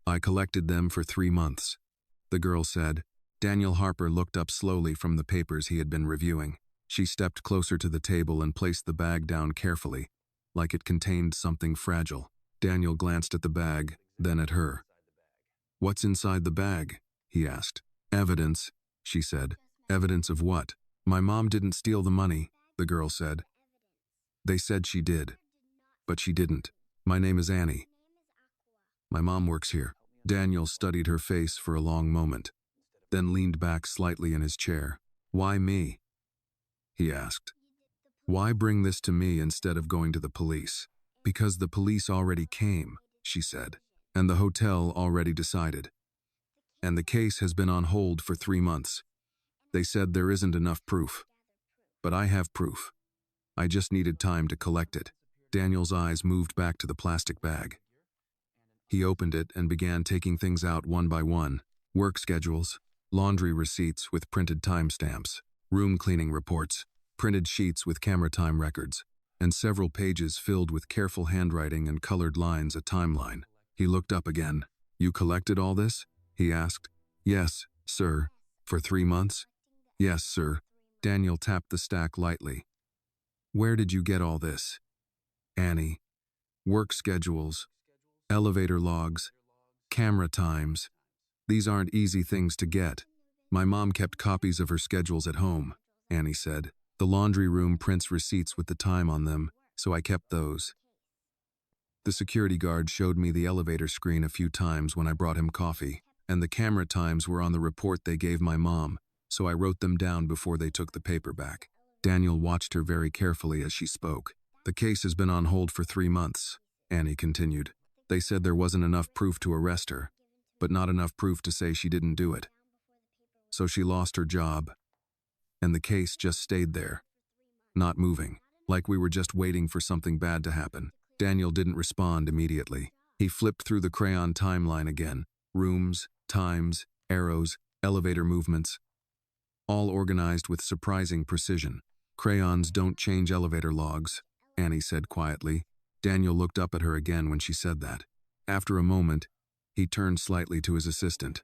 I collected them for 3 months, the girl said. Daniel Harper looked up slowly from the papers he had been reviewing. She stepped closer to the table and placed the bag down carefully, like it contained something fragile. Daniel glanced at the bag, then at her. "What's inside the bag?" he asked. "Evidence," she said. "Evidence of what?" "My mom didn't steal the money," the girl said. "They said she did, but she didn't. My name is Annie. My mom works here." Daniel studied her face for a long moment, then leaned back slightly in his chair. "Why me?" he asked. "Why bring this to me instead of going to the police?" "Because the police already came," she said, "and the hotel already decided. And the case has been on hold for 3 months. They said there isn't enough proof. But I have proof. I just needed time to collect it." Daniel's eyes moved back to the plastic bag. He opened it and began taking things out one by one. Work schedules, laundry receipts with printed timestamps, room cleaning reports, printed sheets with camera time records, and several pages filled with careful handwriting and colored lines, a timeline. He looked up again. "You collected all this?" he asked. "Yes, sir." "For 3 months?" "Yes, sir." Daniel tapped the stack lightly. "Where did you get all this?" "Annie. Work schedules, elevator logs, camera times. These aren't easy things to get. My mom kept copies of her schedules at home," Annie said. "The laundry room prints receipts with the time on them, so I kept those. The security guard showed me the elevator screen a few times when I brought him coffee, and the camera times were on the report they gave my mom, so I wrote them down before they took the paper back." Daniel watched her very carefully as she spoke. "The case has been on hold for 3 months, Annie continued. "They said there wasn't enough proof to arrest her, but not enough proof to say she didn't do it. So she lost her job, and the case just stayed there, not moving, like we were just waiting for something bad to happen." Daniel didn't respond immediately. He flipped through the crayon timeline again. Rooms, times, arrows, elevator movements, all organized with surprising precision. "Crayons don't change elevator logs," Annie said quietly. Daniel looked up at her again when she said that. After a moment, he turned slightly to his assistant.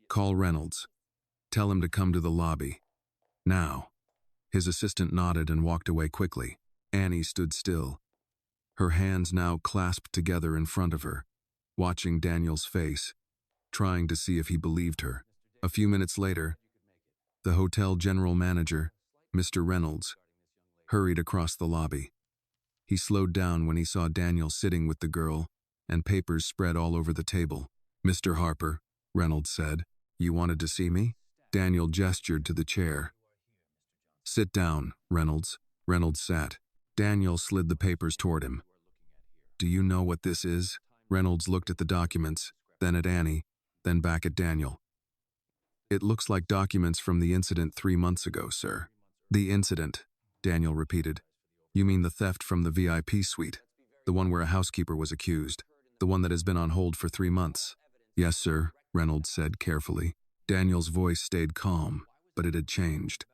"Call Reynolds. Tell him to come to the lobby. Now." His assistant nodded and walked away quickly. Annie stood still, her hands now clasped together in front of her, watching Daniel's face, trying to see if he believed her. A few minutes later, the hotel general manager, Mr. Reynolds, hurried across the lobby. He slowed down when he saw Daniel sitting with the girl and papers spread all over the table. "Mr. Harper," Reynolds said, "you wanted to see me?" Daniel gestured to the chair. "Sit down, Reynolds." Reynolds sat. Daniel slid the papers toward him. "Do you know what this is?" Reynolds looked at the documents, then at Annie, then back at Daniel. "It looks like documents from the incident 3 months ago, sir." "The incident," Daniel repeated. "You mean the theft from the VIP suite, the one where a housekeeper was accused, the one that has been on hold for 3 months?" "Yes, sir," Reynolds said carefully. Daniel's voice stayed calm, but it had changed.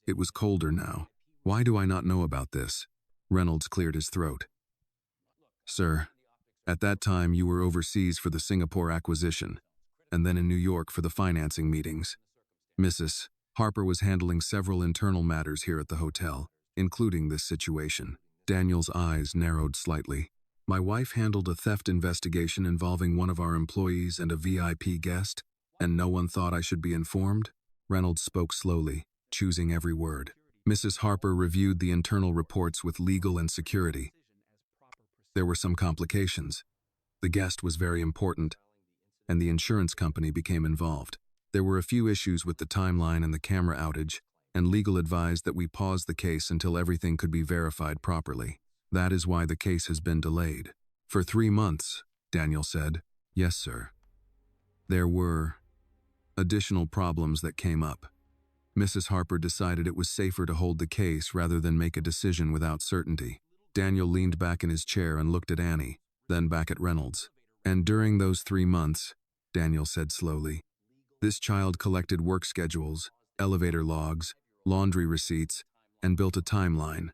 It was colder now. "Why do I not know about this?" Reynolds cleared his throat. "Sir, at that time you were overseas for the Singapore acquisition, and then in New York for the financing meetings. Mrs. Harper was handling several internal matters here at the hotel, including this situation." Daniel's eyes narrowed slightly. "My wife handled a theft investigation involving one of our employees and a VIP guest, and no one thought I should be informed?" Reynolds spoke slowly, choosing every word. "Mrs. Harper reviewed the internal reports with legal and security. There were some complications. The guest was very important, and the insurance company became involved. There were a few issues with the timeline and the camera outage, and legal advised that we pause the case until everything could be verified properly. That is why the case has been delayed." "For 3 months, Daniel said. "Yes, sir. There were additional problems that came up. Mrs. Harper decided it was safer to hold the case rather than make a decision without certainty." Daniel leaned back in his chair and looked at Annie, then back at Reynolds. "And during those 3 months, Daniel said slowly, this child collected work schedules, elevator logs, laundry receipts, and built a timeline,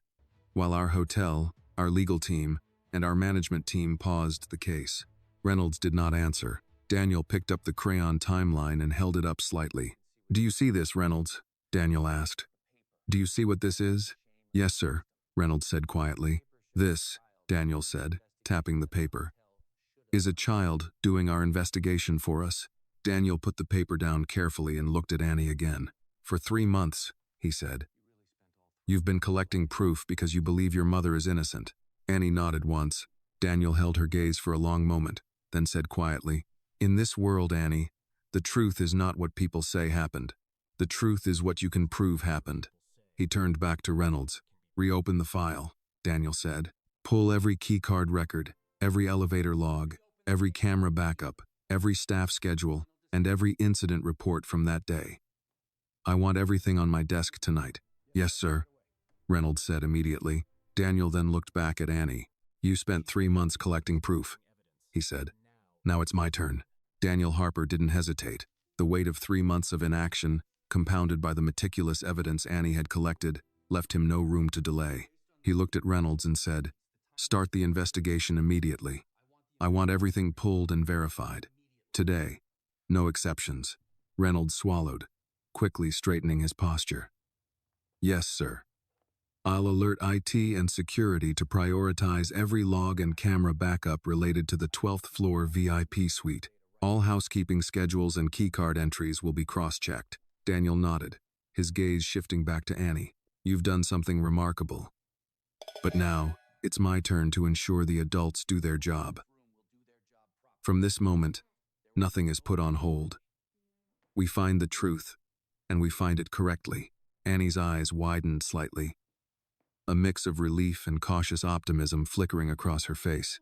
while our hotel, our legal team, and our management team paused the case. Reynolds did not answer. Daniel picked up the crayon timeline and held it up slightly. "Do you see this, Reynolds?" Daniel asked. "Do you see what this is?" "Yes, sir," Reynolds said quietly. "This," Daniel said, tapping the paper, "is a child doing our investigation for us." Daniel put the paper down carefully and looked at Annie again. "For 3 months," he said. "You've been collecting proof because you believe your mother is innocent." Annie nodded once. Daniel held her gaze for a long moment, then said quietly, "In this world, Annie, the truth is not what people say happened. The truth is what you can prove happened." He turned back to Reynolds. "Reopen the file," Daniel said. "Pull every keycard record, every elevator log, every camera backup, every staff schedule, and every incident report from that day. I want everything on my desk tonight." "Yes, sir," Reynolds said immediately. Daniel then looked back at Annie. "You spent 3 months collecting proof," he said. "Now it's my turn." Daniel Harper didn't hesitate. The weight of 3 months of inaction, compounded by the meticulous evidence Annie had collected, left him no room to delay. He looked at Reynolds and said, "Start the investigation immediately. I want everything pulled and verified. Today. No exceptions." Reynolds swallowed, quickly straightening his posture. "Yes, sir. I'll alert IT and security to prioritize every log and camera backup related to the 12th floor VIP suite. All housekeeping schedules and keycard entries will be cross-checked." Daniel nodded, his gaze shifting back to Annie. "You've done something remarkable. But now, it's my turn to ensure the adults do their job. From this moment, nothing is put on hold. We find the truth, and we find it correctly." Annie's eyes widened slightly, a mix of relief and cautious optimism flickering across her face.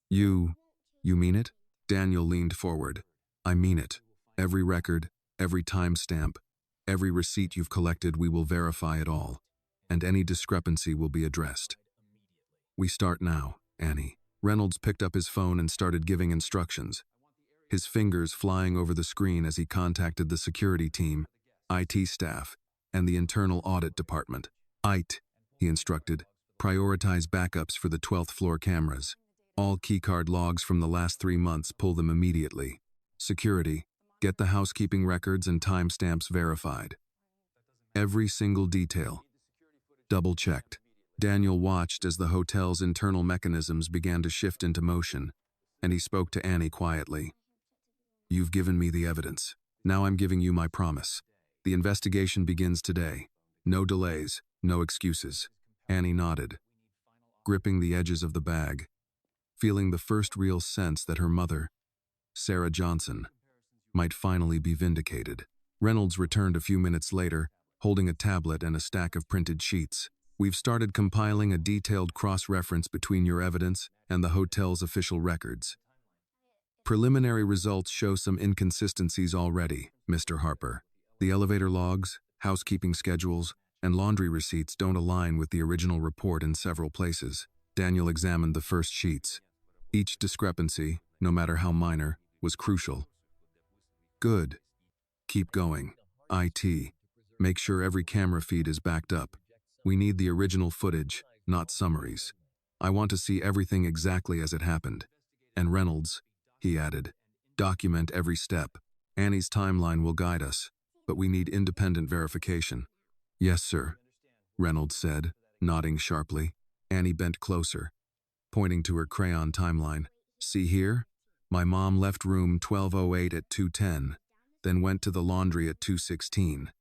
You mean it?" Daniel leaned forward. "I mean it. Every record, every timestamp, every receipt you've collected, we will verify it all, and any discrepancy will be addressed. We start now, Annie." Reynolds picked up his phone and started giving instructions, his fingers flying over the screen as he contacted the security team, IT staff, and the internal audit department. "IT," he instructed, "prioritize backups for the 12th floor cameras. All keycard logs from the last 3 months, pull them immediately. Security, get the housekeeping records and timestamps verified. Every single detail. Double-checked." Daniel watched as the hotel's internal mechanisms began to shift into motion, and he spoke to Annie quietly. "You've given me the evidence. Now I'm giving you my promise. The investigation begins today. No delays, no excuses." Annie nodded, gripping the edges of the bag, feeling the first real sense that her mother, Sarah Johnson, might finally be vindicated. Reynolds returned a few minutes later, holding a tablet and a stack of printed sheets. "We've started compiling a detailed cross-reference between your evidence and the hotel's official records. Preliminary results show some inconsistencies already, Mr. Harper. The elevator logs, housekeeping schedules, and laundry receipts don't align with the original report in several places." Daniel examined the first sheets. Each discrepancy, no matter how minor, was crucial. "Good. Keep going. IT, make sure every camera feed is backed up. We need the original footage, not summaries. I want to see everything exactly as it happened. And Reynolds," he added, "document every step. Annie's timeline will guide us, but we need independent verification." "Yes, sir," Reynolds said, nodding sharply. Annie bent closer, pointing to her crayon timeline. "See here? My mom left room 1208 at 2:10, then went to the laundry at 2:16.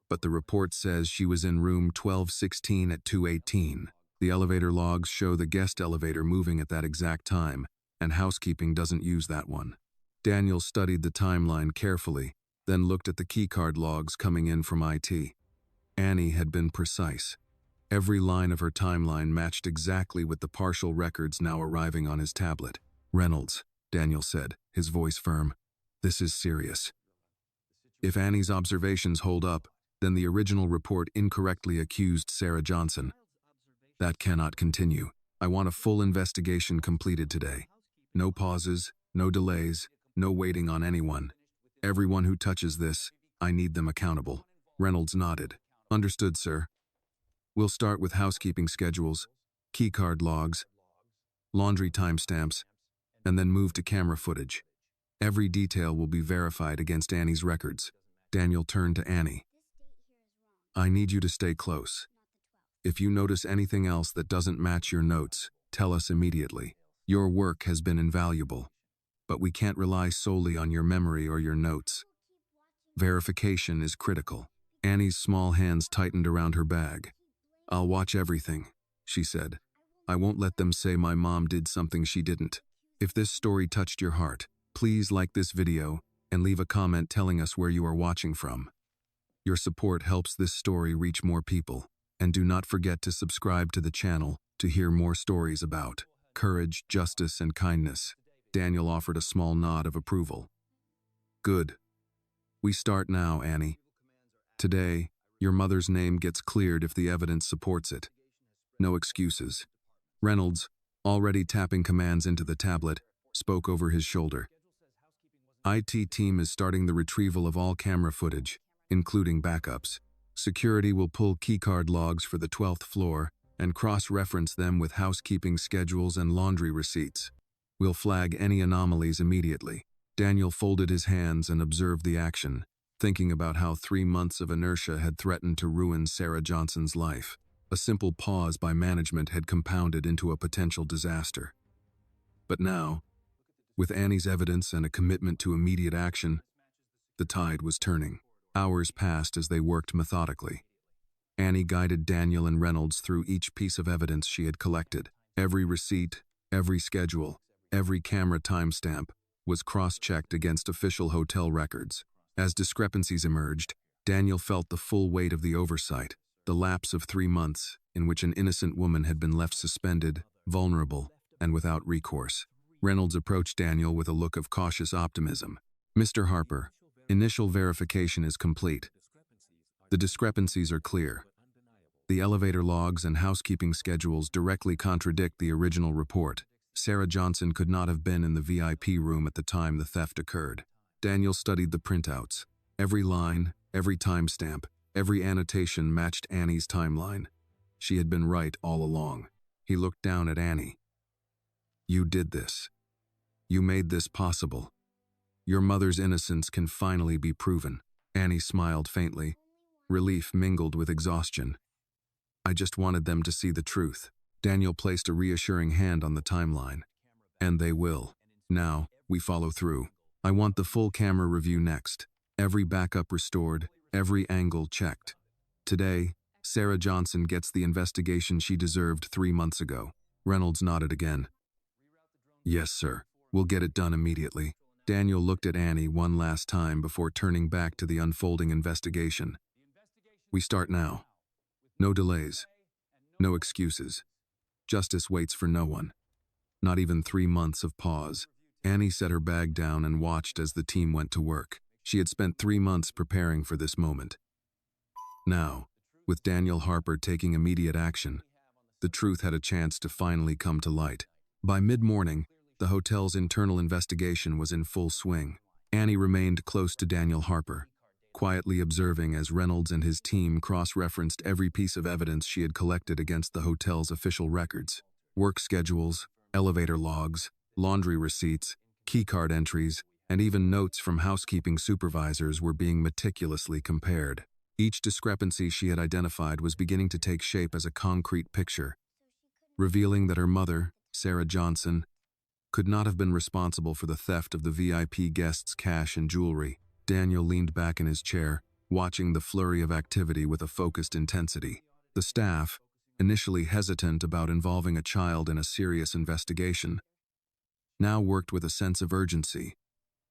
But the report says she was in room 1216 at 2:18. The elevator logs show the guest elevator moving at that exact time, and housekeeping doesn't use that one." Daniel studied the timeline carefully, then looked at the keycard logs coming in from IT. Annie had been precise. Every line of her timeline matched exactly with the partial records now arriving on his tablet. "Reynolds," Daniel said, his voice firm, "this is serious. If Annie's observations hold up, then the original report incorrectly accused Sarah Johnson. That cannot continue. I want a full investigation completed today. No pauses, no delays, no waiting on anyone. Everyone who touches this, I need them accountable." Reynolds nodded. "Understood, sir. We'll start with housekeeping schedules, keycard logs, laundry timestamps, and then move to camera footage. Every detail will be verified against Annie's records. Daniel turned to Annie. I need you to stay close. If you notice anything else that doesn't match your notes, tell us immediately. Your work has been invaluable, but we can't rely solely on your memory or your notes. Verification is critical. Annie's small hands tightened around her bag. I'll watch everything, she said. I won't let them say my mom did something she didn't. If this story touched your heart, please like this video and leave a comment telling us where you are watching from. Your support helps this story reach more people, and do not forget to subscribe to the channel to hear more stories about courage, justice, and kindness. Daniel offered a small nod of approval. Good. We start now, Annie. Today, your mother's name gets cleared if the evidence supports it. No excuses. Reynolds, already tapping commands into the tablet, spoke over his shoulder. IT team is starting the retrieval of all camera footage, including backups. Security will pull keycard logs for the 12th floor and cross-reference them with housekeeping schedules and laundry receipts. We'll flag any anomalies immediately. Daniel folded his hands and observed the action, thinking about how 3 months of inertia had threatened to ruin Sarah Johnson's life. A simple pause by management had compounded into a potential disaster. But now, with Annie's evidence and a commitment to immediate action, the tide was turning. Hours passed as they worked methodically. Annie guided Daniel and Reynolds through each piece of evidence she had collected. Every receipt, every schedule, every camera timestamp was cross-checked against official hotel records. As discrepancies emerged, Daniel felt the full weight of the oversight, the lapse of 3 months in which an innocent woman had been left suspended, vulnerable, and without recourse. Reynolds approached Daniel with a look of cautious optimism. Mr. Harper, initial verification is complete. The discrepancies are clear. The elevator logs and housekeeping schedules directly contradict the original report. Sarah Johnson could not have been in the VIP room at the time the theft occurred. Daniel studied the printouts. Every line, every timestamp, every annotation matched Annie's timeline. She had been right all along. He looked down at Annie. You did this. You made this possible. Your mother's innocence can finally be proven. Annie smiled faintly. Relief mingled with exhaustion. I just wanted them to see the truth. Daniel placed a reassuring hand on the timeline. And they will. Now, we follow through. I want the full camera review next. Every backup restored, every angle checked. Today, Sarah Johnson gets the investigation she deserved 3 months ago. Reynolds nodded again. Yes, sir. We'll get it done immediately. Daniel looked at Annie one last time before turning back to the unfolding investigation. We start now. No delays. No excuses. Justice waits for no one. Not even 3 months of pause. Annie set her bag down and watched as the team went to work. She had spent 3 months preparing for this moment. Now, with Daniel Harper taking immediate action, the truth had a chance to finally come to light. By mid-morning, the hotel's internal investigation was in full swing. Annie remained close to Daniel Harper, quietly observing as Reynolds and his team cross-referenced every piece of evidence she had collected against the hotel's official records. Work schedules, elevator logs, laundry receipts, keycard entries, and even notes from housekeeping supervisors were being meticulously compared. Each discrepancy she had identified was beginning to take shape as a concrete picture, revealing that her mother, Sarah Johnson, could not have been responsible for the theft of the VIP guests' cash and jewelry. Daniel leaned back in his chair, watching the flurry of activity with a focused intensity. The staff, initially hesitant about involving a child in a serious investigation, now worked with a sense of urgency,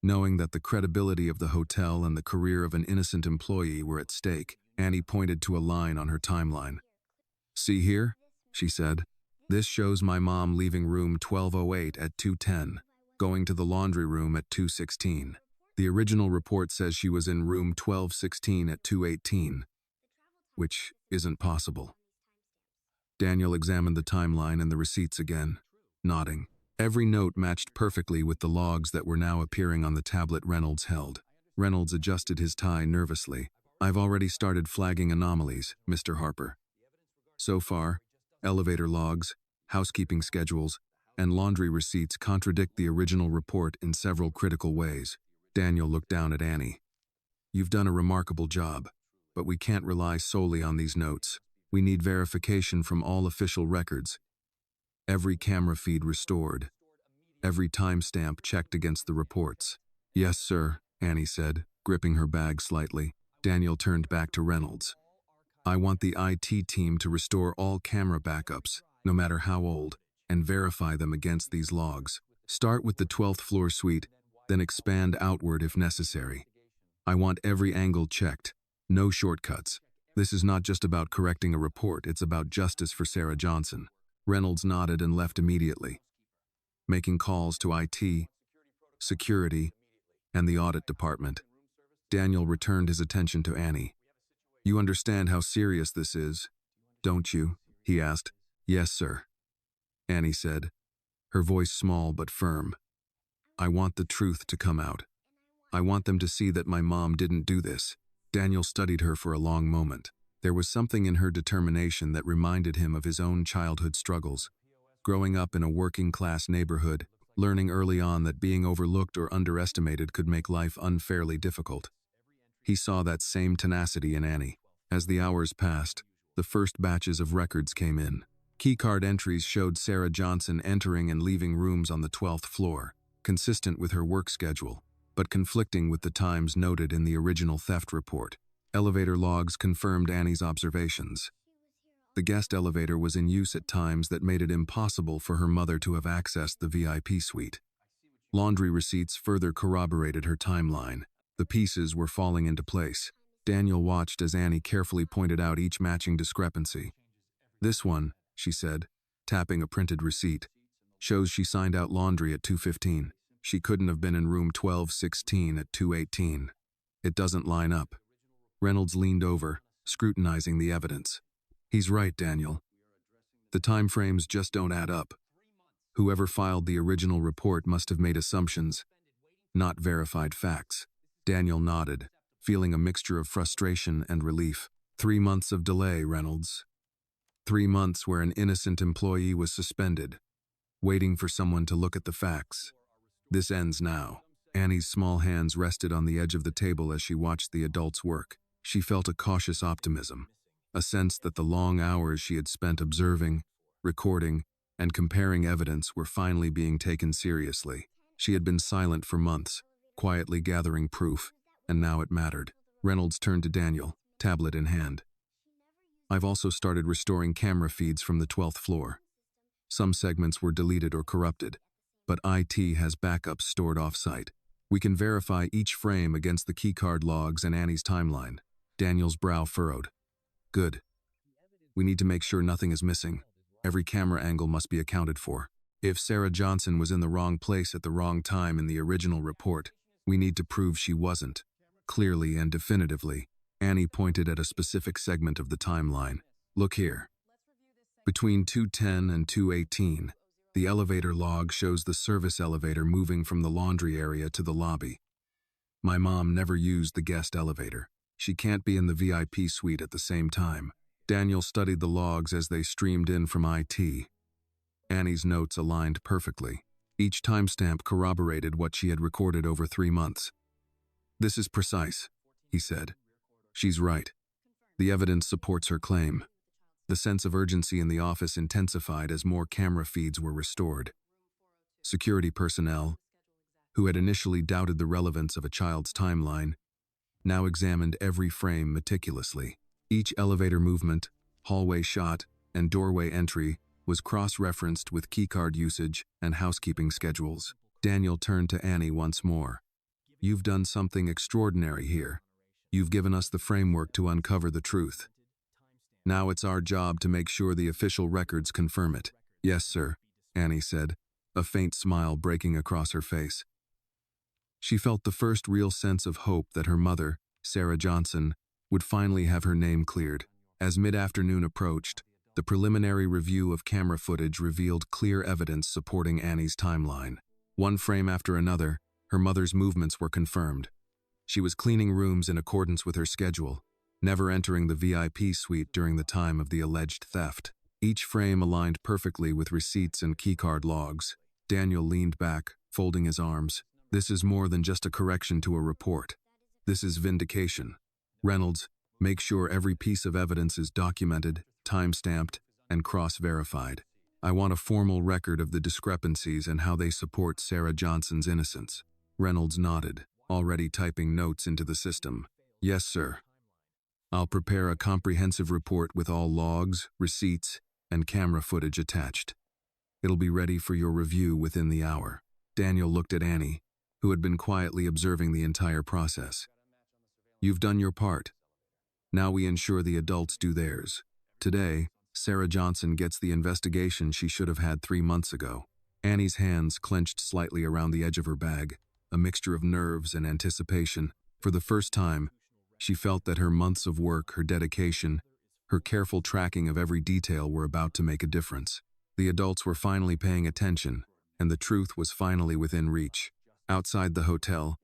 knowing that the credibility of the hotel and the career of an innocent employee were at stake. Annie pointed to a line on her timeline. See here, she said. This shows my mom leaving room 1208 at 2:10, going to the laundry room at 2:16. The original report says she was in room 1216 at 2:18, which isn't possible. Daniel examined the timeline and the receipts again, nodding. Every note matched perfectly with the logs that were now appearing on the tablet Reynolds held. Reynolds adjusted his tie nervously. I've already started flagging anomalies, Mr. Harper. So far, elevator logs, housekeeping schedules, and laundry receipts contradict the original report in several critical ways. Daniel looked down at Annie. You've done a remarkable job, but we can't rely solely on these notes. We need verification from all official records. Every camera feed restored. Every timestamp checked against the reports. Yes, sir, Annie said, gripping her bag slightly. Daniel turned back to Reynolds. I want the IT team to restore all camera backups, no matter how old, and verify them against these logs. Start with the 12th floor suite, then expand outward if necessary. I want every angle checked, no shortcuts. This is not just about correcting a report, it's about justice for Sarah Johnson. Reynolds nodded and left immediately, making calls to IT, security, and the audit department. Daniel returned his attention to Annie. You understand how serious this is, don't you? He asked. Yes, sir, Annie said, her voice small but firm. I want the truth to come out. I want them to see that my mom didn't do this. Daniel studied her for a long moment. There was something in her determination that reminded him of his own childhood struggles. Growing up in a working-class neighborhood, learning early on that being overlooked or underestimated could make life unfairly difficult. He saw that same tenacity in Annie. As the hours passed, the first batches of records came in. Keycard entries showed Sarah Johnson entering and leaving rooms on the 12th floor, consistent with her work schedule, but conflicting with the times noted in the original theft report. Elevator logs confirmed Annie's observations. The guest elevator was in use at times that made it impossible for her mother to have accessed the VIP suite. Laundry receipts further corroborated her timeline. The pieces were falling into place. Daniel watched as Annie carefully pointed out each matching discrepancy. This one, she said, tapping a printed receipt, shows she signed out laundry at 2:15. She couldn't have been in room 1216 at 2:18. It doesn't line up. Reynolds leaned over, scrutinizing the evidence. He's right, Daniel. The time frames just don't add up. Whoever filed the original report must have made assumptions, not verified facts. Daniel nodded, feeling a mixture of frustration and relief. 3 months of delay, Reynolds. 3 months where an innocent employee was suspended, waiting for someone to look at the facts. This ends now. Annie's small hands rested on the edge of the table as she watched the adults work. She felt a cautious optimism, a sense that the long hours she had spent observing, recording, and comparing evidence were finally being taken seriously. She had been silent for months, quietly gathering proof, and now it mattered. Reynolds turned to Daniel, tablet in hand. I've also started restoring camera feeds from the 12th floor. Some segments were deleted or corrupted, but IT has backups stored off-site. We can verify each frame against the keycard logs and Annie's timeline. Daniel's brow furrowed. Good. We need to make sure nothing is missing. Every camera angle must be accounted for. If Sarah Johnson was in the wrong place at the wrong time in the original report, we need to prove she wasn't. Clearly and definitively, Annie pointed at a specific segment of the timeline. Look here. Between 2:10 and 2:18, the elevator log shows the service elevator moving from the laundry area to the lobby. My mom never used the guest elevator. She can't be in the VIP suite at the same time. Daniel studied the logs as they streamed in from IT. Annie's notes aligned perfectly. Each timestamp corroborated what she had recorded over 3 months. This is precise, he said. She's right. The evidence supports her claim. The sense of urgency in the office intensified as more camera feeds were restored. Security personnel, who had initially doubted the relevance of a child's timeline, now examined every frame meticulously. Each elevator movement, hallway shot, and doorway entry was cross-referenced with keycard usage and housekeeping schedules. Daniel turned to Annie once more. You've done something extraordinary here. You've given us the framework to uncover the truth. Now it's our job to make sure the official records confirm it. Yes, sir, Annie said, a faint smile breaking across her face. She felt the first real sense of hope that her mother, Sarah Johnson, would finally have her name cleared. As mid-afternoon approached, the preliminary review of camera footage revealed clear evidence supporting Annie's timeline. One frame after another, her mother's movements were confirmed. She was cleaning rooms in accordance with her schedule, never entering the VIP suite during the time of the alleged theft. Each frame aligned perfectly with receipts and keycard logs. Daniel leaned back, folding his arms. This is more than just a correction to a report. This is vindication. Reynolds, make sure every piece of evidence is documented, time-stamped, and cross-verified. I want a formal record of the discrepancies and how they support Sarah Johnson's innocence. Reynolds nodded, already typing notes into the system. Yes, sir. I'll prepare a comprehensive report with all logs, receipts, and camera footage attached. It'll be ready for your review within the hour. Daniel looked at Annie, who had been quietly observing the entire process. You've done your part. Now we ensure the adults do theirs. Today, Sarah Johnson gets the investigation she should have had 3 months ago. Annie's hands clenched slightly around the edge of her bag, a mixture of nerves and anticipation. For the first time, she felt that her months of work, her dedication, her careful tracking of every detail were about to make a difference. The adults were finally paying attention, and the truth was finally within reach. Outside the hotel,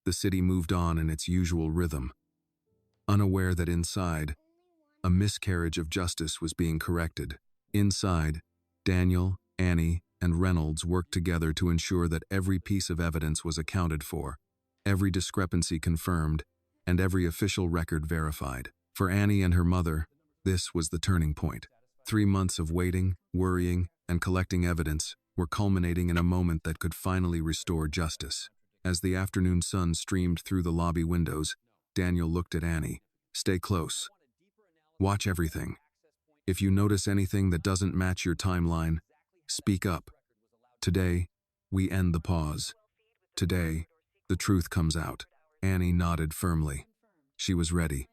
the city moved on in its usual rhythm, unaware that inside, a miscarriage of justice was being corrected. Inside, Daniel, Annie, and Reynolds worked together to ensure that every piece of evidence was accounted for, every discrepancy confirmed, and every official record verified. For Annie and her mother, this was the turning point. 3 months of waiting, worrying, and collecting evidence were culminating in a moment that could finally restore justice. As the afternoon sun streamed through the lobby windows, Daniel looked at Annie. Stay close. Watch everything. If you notice anything that doesn't match your timeline, speak up. Today, we end the pause. Today, the truth comes out. Annie nodded firmly. She was ready.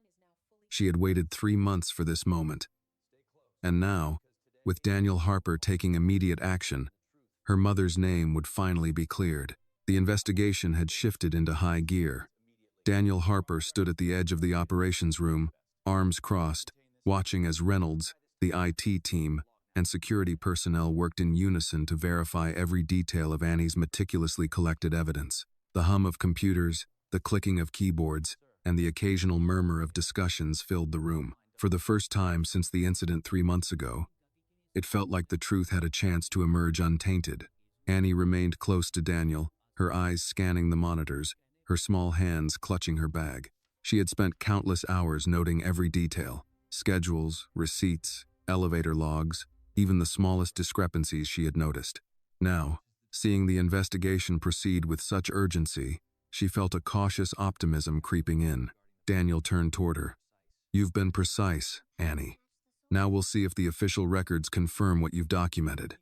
She had waited 3 months for this moment. And now, with Daniel Harper taking immediate action, her mother's name would finally be cleared. The investigation had shifted into high gear. Daniel Harper stood at the edge of the operations room, arms crossed, watching as Reynolds, the IT team, and security personnel worked in unison to verify every detail of Annie's meticulously collected evidence. The hum of computers, the clicking of keyboards, and the occasional murmur of discussions filled the room. For the first time since the incident 3 months ago, it felt like the truth had a chance to emerge untainted. Annie remained close to Daniel, her eyes scanning the monitors, her small hands clutching her bag. She had spent countless hours noting every detail, schedules, receipts, elevator logs, even the smallest discrepancies she had noticed. Now, seeing the investigation proceed with such urgency, she felt a cautious optimism creeping in. Daniel turned toward her. You've been precise, Annie. Now we'll see if the official records confirm what you've documented.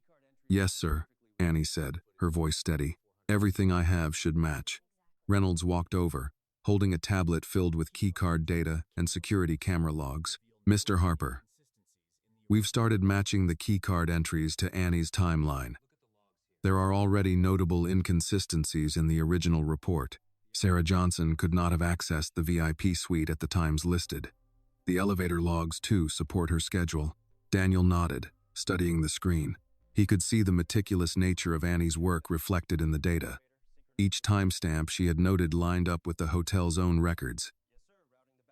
Yes, sir, Annie said, her voice steady. Everything I have should match. Reynolds walked over, holding a tablet filled with keycard data and security camera logs. Mr. Harper, we've started matching the keycard entries to Annie's timeline. There are already notable inconsistencies in the original report. Sarah Johnson could not have accessed the VIP suite at the times listed. The elevator logs, too, support her schedule. Daniel nodded, studying the screen. He could see the meticulous nature of Annie's work reflected in the data. Each timestamp she had noted lined up with the hotel's own records.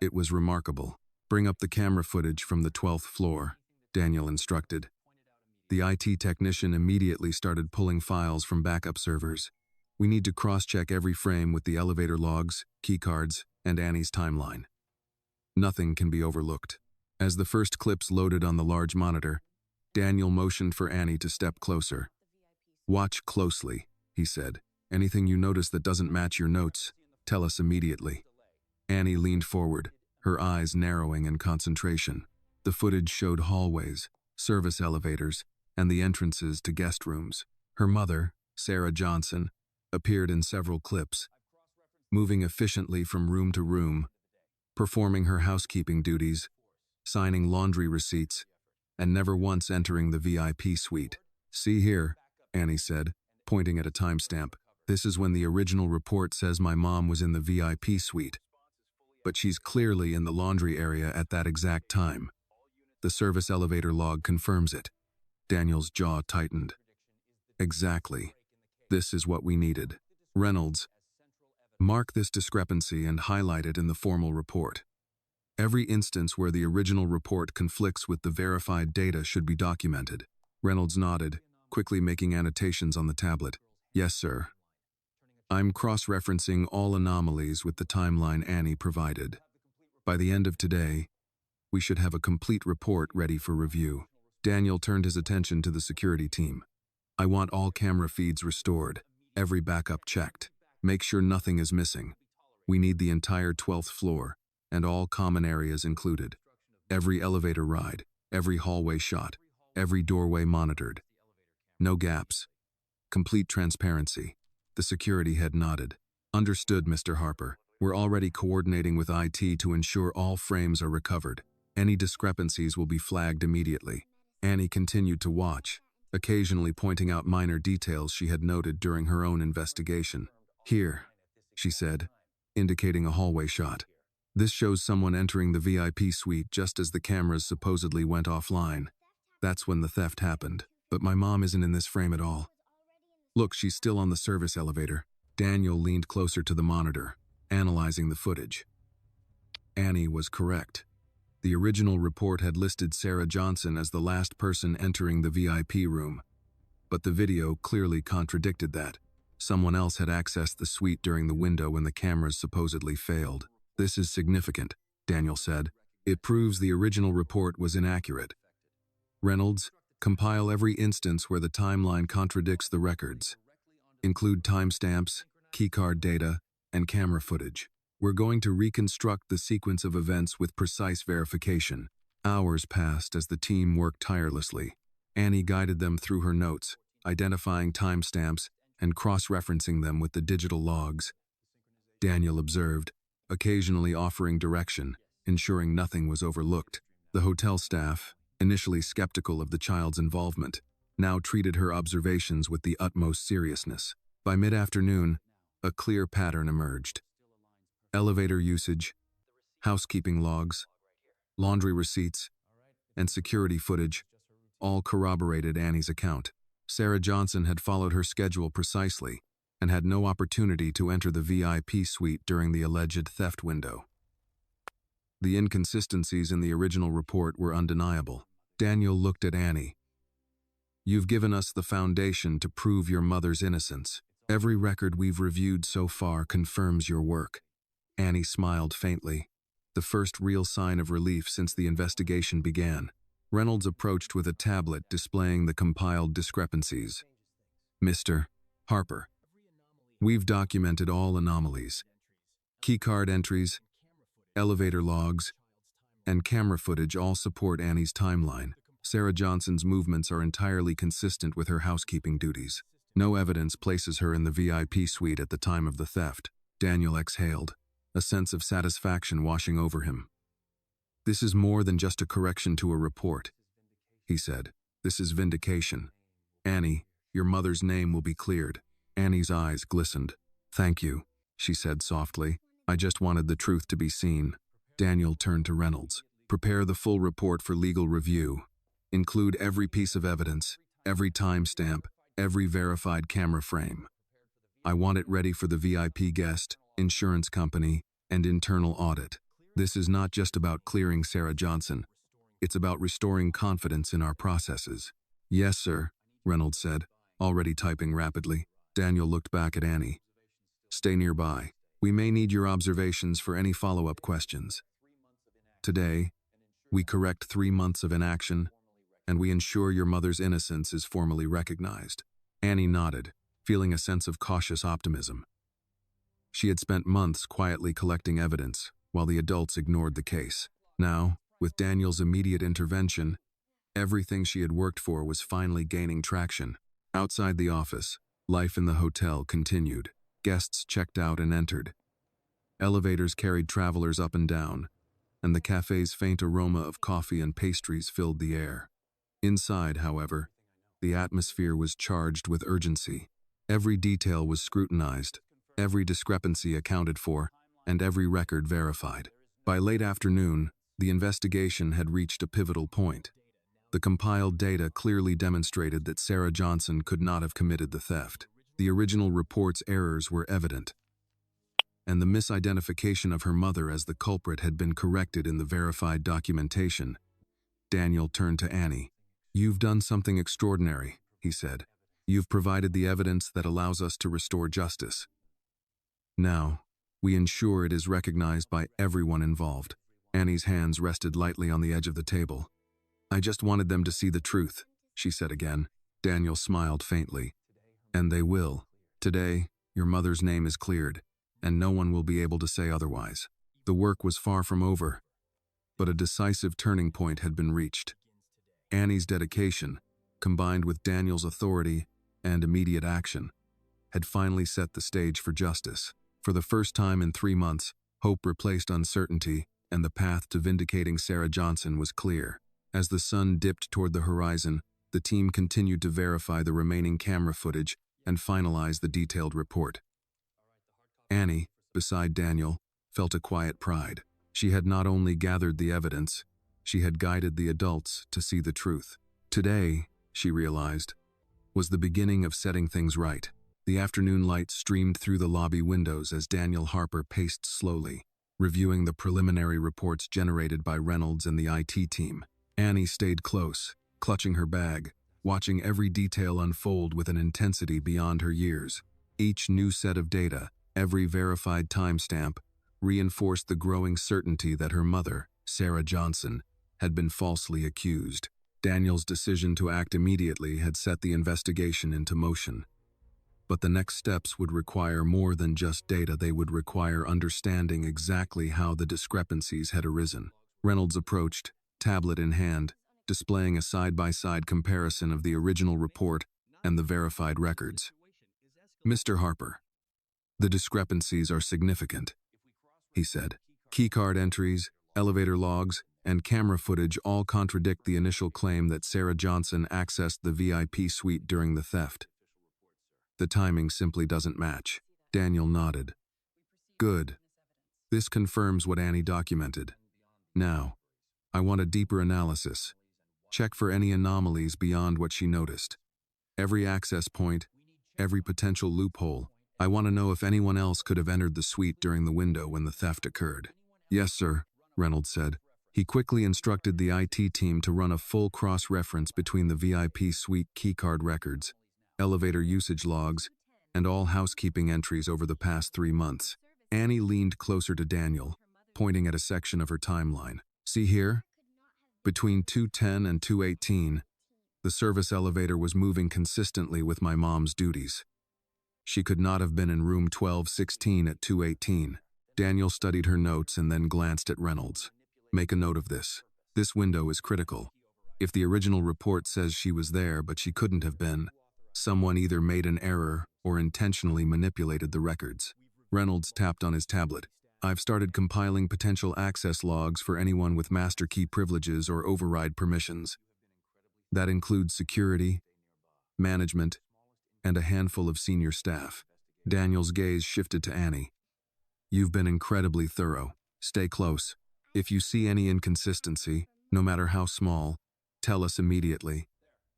It was remarkable. Bring up the camera footage from the 12th floor, Daniel instructed. The IT technician immediately started pulling files from backup servers. We need to cross-check every frame with the elevator logs, keycards, and Annie's timeline. Nothing can be overlooked. As the first clips loaded on the large monitor, Daniel motioned for Annie to step closer. Watch closely, he said. Anything you notice that doesn't match your notes, tell us immediately. Annie leaned forward, her eyes narrowing in concentration. The footage showed hallways, service elevators, and the entrances to guest rooms. Her mother, Sarah Johnson, appeared in several clips, moving efficiently from room to room, performing her housekeeping duties, signing laundry receipts, and never once entering the VIP suite. See here, Annie said, pointing at a timestamp. This is when the original report says my mom was in the VIP suite. But she's clearly in the laundry area at that exact time. The service elevator log confirms it. Daniel's jaw tightened. Exactly. This is what we needed. Reynolds, mark this discrepancy and highlight it in the formal report. Every instance where the original report conflicts with the verified data should be documented. Reynolds nodded, quickly making annotations on the tablet. Yes, sir. I'm cross-referencing all anomalies with the timeline Annie provided. By the end of today, we should have a complete report ready for review. Daniel turned his attention to the security team. I want all camera feeds restored, every backup checked. Make sure nothing is missing. We need the entire 12th floor, and all common areas included. Every elevator ride, every hallway shot, every doorway monitored. No gaps. Complete transparency. The security head nodded. Understood, Mr. Harper. We're already coordinating with IT to ensure all frames are recovered. Any discrepancies will be flagged immediately. Annie continued to watch, occasionally pointing out minor details she had noted during her own investigation. Here, she said, indicating a hallway shot. This shows someone entering the VIP suite just as the cameras supposedly went offline. That's when the theft happened. But my mom isn't in this frame at all. Look, she's still on the service elevator. Daniel leaned closer to the monitor, analyzing the footage. Annie was correct. The original report had listed Sarah Johnson as the last person entering the VIP room. But the video clearly contradicted that. Someone else had accessed the suite during the window when the cameras supposedly failed. This is significant, Daniel said. It proves the original report was inaccurate. Reynolds, compile every instance where the timeline contradicts the records. Include timestamps, keycard data, and camera footage. We're going to reconstruct the sequence of events with precise verification. Hours passed as the team worked tirelessly. Annie guided them through her notes, identifying timestamps and cross-referencing them with the digital logs. Daniel observed, occasionally offering direction, ensuring nothing was overlooked. The hotel staff, initially skeptical of the child's involvement, now treated her observations with the utmost seriousness. By mid-afternoon, a clear pattern emerged. Elevator usage, housekeeping logs, laundry receipts, and security footage all corroborated Annie's account. Sarah Johnson had followed her schedule precisely and had no opportunity to enter the VIP suite during the alleged theft window. The inconsistencies in the original report were undeniable. Daniel looked at Annie. You've given us the foundation to prove your mother's innocence. Every record we've reviewed so far confirms your work. Annie smiled faintly, the first real sign of relief since the investigation began. Reynolds approached with a tablet displaying the compiled discrepancies. Mr. Harper, we've documented all anomalies. Keycard entries, elevator logs, and camera footage all support Annie's timeline. Sarah Johnson's movements are entirely consistent with her housekeeping duties. No evidence places her in the VIP suite at the time of the theft. Daniel exhaled, a sense of satisfaction washing over him. This is more than just a correction to a report, he said. This is vindication. Annie, your mother's name will be cleared. Annie's eyes glistened. Thank you, she said softly. I just wanted the truth to be seen. Daniel turned to Reynolds. Prepare the full report for legal review. Include every piece of evidence, every timestamp, every verified camera frame. I want it ready for the VIP guest, insurance company, and internal audit. This is not just about clearing Sarah Johnson. It's about restoring confidence in our processes. Yes, sir, Reynolds said, already typing rapidly. Daniel looked back at Annie. Stay nearby. We may need your observations for any follow-up questions. Today, we correct 3 months of inaction, and we ensure your mother's innocence is formally recognized. Annie nodded, feeling a sense of cautious optimism. She had spent months quietly collecting evidence, while the adults ignored the case. Now, with Daniel's immediate intervention, everything she had worked for was finally gaining traction. Outside the office, life in the hotel continued. Guests checked out and entered. Elevators carried travelers up and down, and the cafe's faint aroma of coffee and pastries filled the air. Inside, however, the atmosphere was charged with urgency. Every detail was scrutinized, every discrepancy accounted for, and every record verified. By late afternoon, the investigation had reached a pivotal point. The compiled data clearly demonstrated that Sarah Johnson could not have committed the theft. The original report's errors were evident, and the misidentification of her mother as the culprit had been corrected in the verified documentation. Daniel turned to Annie. "You've done something extraordinary," he said. "You've provided the evidence that allows us to restore justice. Now, we ensure it is recognized by everyone involved." Annie's hands rested lightly on the edge of the table. "I just wanted them to see the truth," she said again. Daniel smiled faintly. "And they will. Today, your mother's name is cleared, and no one will be able to say otherwise." The work was far from over, but a decisive turning point had been reached. Annie's dedication, combined with Daniel's authority and immediate action, had finally set the stage for justice. For the first time in 3 months, hope replaced uncertainty, and the path to vindicating Sarah Johnson was clear. As the sun dipped toward the horizon, the team continued to verify the remaining camera footage and finalize the detailed report. Annie, beside Daniel, felt a quiet pride. She had not only gathered the evidence, she had guided the adults to see the truth. Today, she realized, was the beginning of setting things right. The afternoon light streamed through the lobby windows as Daniel Harper paced slowly, reviewing the preliminary reports generated by Reynolds and the IT team. Annie stayed close, clutching her bag, watching every detail unfold with an intensity beyond her years. Each new set of data, every verified timestamp, reinforced the growing certainty that her mother, Sarah Johnson, had been falsely accused. Daniel's decision to act immediately had set the investigation into motion. But the next steps would require more than just data. They would require understanding exactly how the discrepancies had arisen. Reynolds approached, tablet in hand, displaying a side-by-side comparison of the original report and the verified records. "Mr. Harper, the discrepancies are significant," he said. "Keycard entries, elevator logs, and camera footage all contradict the initial claim that Sarah Johnson accessed the VIP suite during the theft. The timing simply doesn't match." Daniel nodded. "Good. This confirms what Annie documented. Now, I want a deeper analysis. Check for any anomalies beyond what she noticed. Every access point, every potential loophole. I want to know if anyone else could have entered the suite during the window when the theft occurred." "Yes, sir," Reynolds said. He quickly instructed the IT team to run a full cross-reference between the VIP suite keycard records, elevator usage logs, and all housekeeping entries over the past 3 months. Annie leaned closer to Daniel, pointing at a section of her timeline. "See here? Between 2:10 and 2:18, the service elevator was moving consistently with my mom's duties. She could not have been in room 1216 at 2:18. Daniel studied her notes and then glanced at Reynolds. "Make a note of this. This window is critical. If the original report says she was there but she couldn't have been, someone either made an error or intentionally manipulated the records." Reynolds tapped on his tablet. "I've started compiling potential access logs for anyone with master key privileges or override permissions. That includes security, management, and a handful of senior staff." Daniel's gaze shifted to Annie. "You've been incredibly thorough. Stay close. If you see any inconsistency, no matter how small, tell us immediately.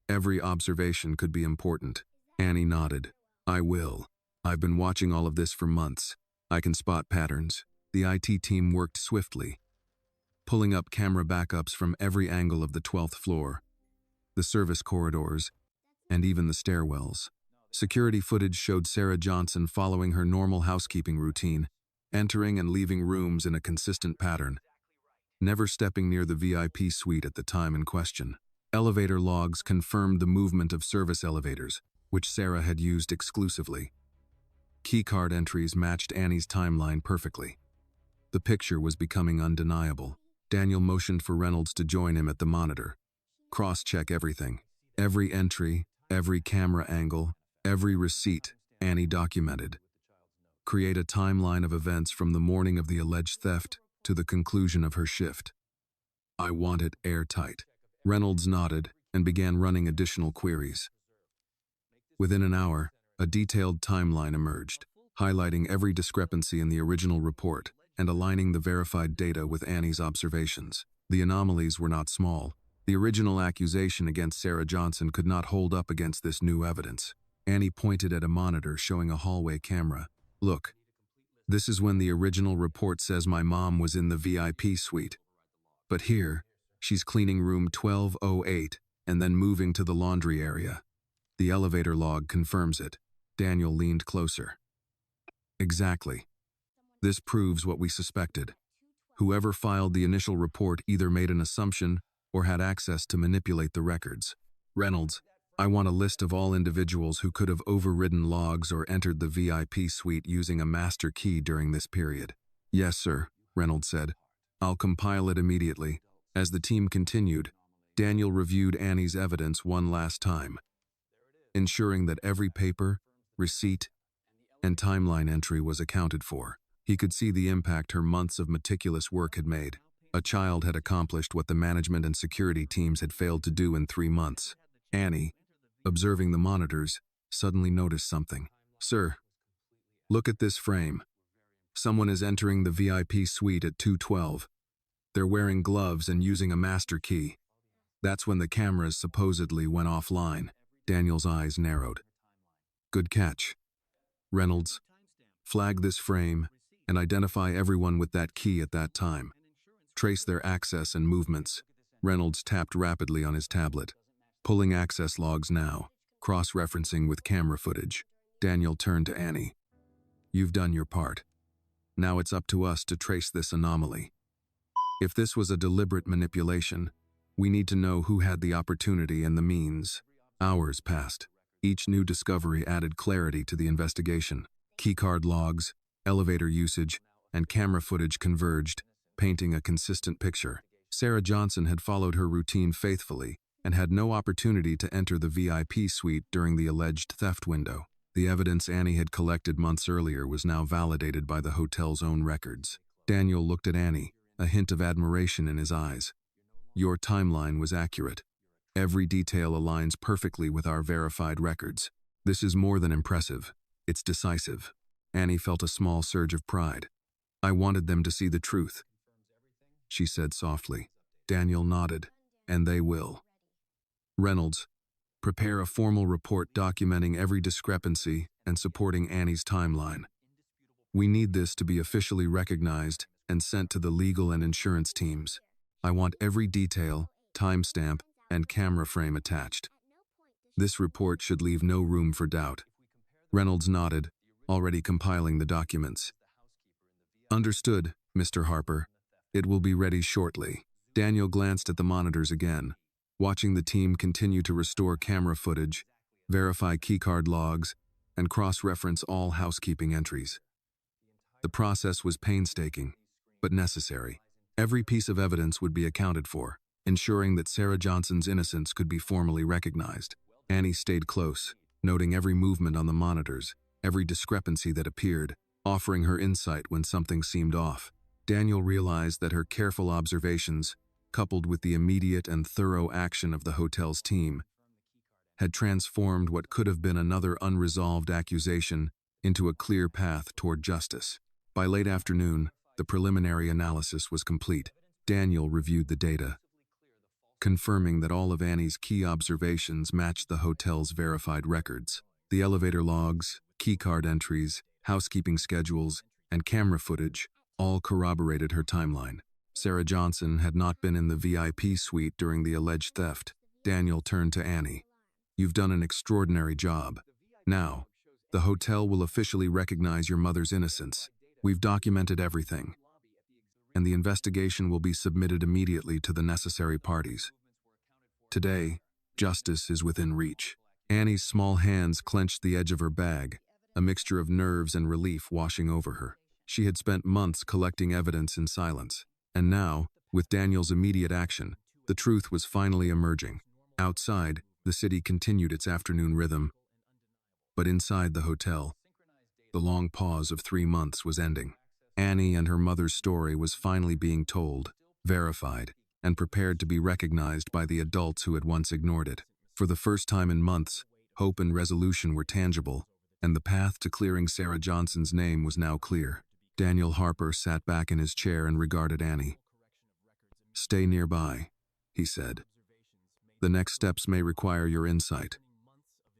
Every observation could be important." Annie nodded. "I will. I've been watching all of this for months. I can spot patterns." The IT team worked swiftly, pulling up camera backups from every angle of the 12th floor, the service corridors, and even the stairwells. Security footage showed Sarah Johnson following her normal housekeeping routine, entering and leaving rooms in a consistent pattern, never stepping near the VIP suite at the time in question. Elevator logs confirmed the movement of service elevators, which Sarah had used exclusively. Keycard entries matched Annie's timeline perfectly. The picture was becoming undeniable. Daniel motioned for Reynolds to join him at the monitor. "Cross-check everything. Every entry, every camera angle, every receipt," Annie documented. "Create a timeline of events from the morning of the alleged theft to the conclusion of her shift. I want it airtight." Reynolds nodded and began running additional queries. Within an hour, a detailed timeline emerged, highlighting every discrepancy in the original report and aligning the verified data with Annie's observations. The anomalies were not small. The original accusation against Sarah Johnson could not hold up against this new evidence. Annie pointed at a monitor showing a hallway camera. "Look, This is when the original report says my mom was in the VIP suite. But here, she's cleaning room 1208 and then moving to the laundry area. The elevator log confirms it. Daniel leaned closer. Exactly. This proves what we suspected. Whoever filed the initial report either made an assumption or had access to manipulate the records. Reynolds, I want a list of all individuals who could have overridden logs or entered the VIP suite using a master key during this period. Yes, sir, Reynolds said. I'll compile it immediately. As the team continued, Daniel reviewed Annie's evidence one last time, ensuring that every paper, receipt, and timeline entry was accounted for. He could see the impact her months of meticulous work had made. A child had accomplished what the management and security teams had failed to do in 3 months. Annie, observing the monitors, suddenly noticed something. Sir, look at this frame. Someone is entering the VIP suite at 2:12. They're wearing gloves and using a master key. That's when the cameras supposedly went offline. Daniel's eyes narrowed. Good catch. Reynolds, flag this frame and identify everyone with that key at that time. Trace their access and movements. Reynolds tapped rapidly on his tablet. Pulling access logs now, cross-referencing with camera footage. Daniel turned to Annie. You've done your part. Now it's up to us to trace this anomaly. If this was a deliberate manipulation, we need to know who had the opportunity and the means. Hours passed. Each new discovery added clarity to the investigation. Keycard logs, elevator usage, and camera footage converged, painting a consistent picture. Sarah Johnson had followed her routine faithfully and had no opportunity to enter the VIP suite during the alleged theft window. The evidence Annie had collected months earlier was now validated by the hotel's own records. Daniel looked at Annie, a hint of admiration in his eyes. Your timeline was accurate. Every detail aligns perfectly with our verified records. This is more than impressive. It's decisive. Annie felt a small surge of pride. I wanted them to see the truth, she said softly. Daniel nodded. And they will. Reynolds, prepare a formal report documenting every discrepancy and supporting Annie's timeline. We need this to be officially recognized and sent to the legal and insurance teams. I want every detail, timestamp, and camera frame attached. This report should leave no room for doubt. Reynolds nodded, already compiling the documents. Understood, Mr. Harper. It will be ready shortly. Daniel glanced at the monitors again, watching the team continue to restore camera footage, verify keycard logs, and cross-reference all housekeeping entries. The process was painstaking, but necessary. Every piece of evidence would be accounted for, ensuring that Sarah Johnson's innocence could be formally recognized. Annie stayed close, noting every movement on the monitors, every discrepancy that appeared, offering her insight when something seemed off. Daniel realized that her careful observations, coupled with the immediate and thorough action of the hotel's team, had transformed what could have been another unresolved accusation into a clear path toward justice. By late afternoon, the preliminary analysis was complete. Daniel reviewed the data, confirming that all of Annie's key observations matched the hotel's verified records. The elevator logs, keycard entries, housekeeping schedules, and camera footage all corroborated her timeline. Sarah Johnson had not been in the VIP suite during the alleged theft. Daniel turned to Annie. You've done an extraordinary job. Now, the hotel will officially recognize your mother's innocence. We've documented everything, and the investigation will be submitted immediately to the necessary parties. Today, justice is within reach. Annie's small hands clenched the edge of her bag, a mixture of nerves and relief washing over her. She had spent months collecting evidence in silence, and now, with Daniel's immediate action, the truth was finally emerging. Outside, the city continued its afternoon rhythm, but inside the hotel, the long pause of 3 months was ending. Annie and her mother's story was finally being told, verified, and prepared to be recognized by the adults who had once ignored it. For the first time in months, hope and resolution were tangible, and the path to clearing Sarah Johnson's name was now clear. Daniel Harper sat back in his chair and regarded Annie. Stay nearby, he said. The next steps may require your insight.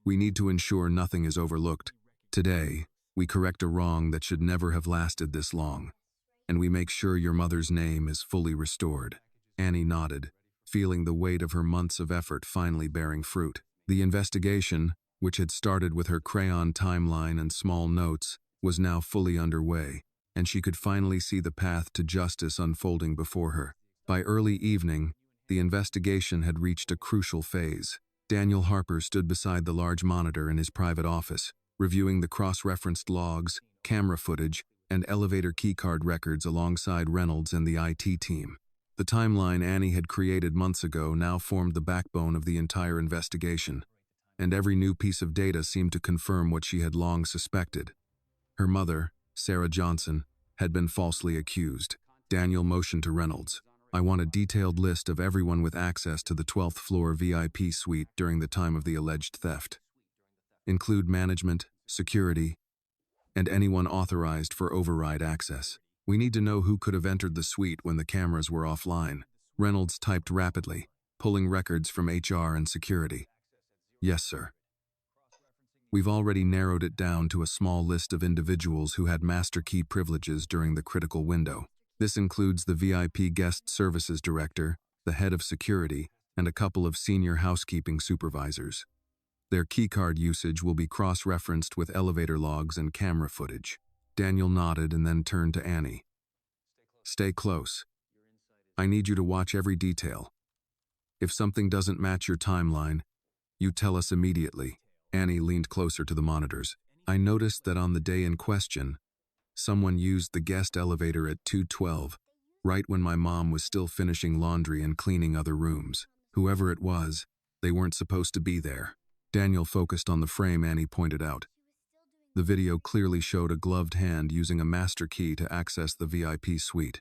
We need to ensure nothing is overlooked. Today, We correct a wrong that should never have lasted this long, and we make sure your mother's name is fully restored." Annie nodded, feeling the weight of her months of effort finally bearing fruit. The investigation, which had started with her crayon timeline and small notes, was now fully underway, and she could finally see the path to justice unfolding before her. By early evening, the investigation had reached a crucial phase. Daniel Harper stood beside the large monitor in his private office, reviewing the cross-referenced logs, camera footage, and elevator keycard records alongside Reynolds and the IT team. The timeline Annie had created months ago now formed the backbone of the entire investigation, and every new piece of data seemed to confirm what she had long suspected. Her mother, Sarah Johnson, had been falsely accused. Daniel motioned to Reynolds. "I want a detailed list of everyone with access to the 12th floor VIP suite during the time of the alleged theft. Include management, security, and anyone authorized for override access. We need to know who could have entered the suite when the cameras were offline." Reynolds typed rapidly, pulling records from HR and security. "Yes, sir. We've already narrowed it down to a small list of individuals who had master key privileges during the critical window. This includes the VIP guest services director, the head of security, and a couple of senior housekeeping supervisors. Their keycard usage will be cross-referenced with elevator logs and camera footage." Daniel nodded and then turned to Annie. "Stay close. I need you to watch every detail. If something doesn't match your timeline, you tell us immediately." Annie leaned closer to the monitors. "I noticed that on the day in question, someone used the guest elevator at 2:12, right when my mom was still finishing laundry and cleaning other rooms. Whoever it was, they weren't supposed to be there." Daniel focused on the frame Annie pointed out. The video clearly showed a gloved hand using a master key to access the VIP suite.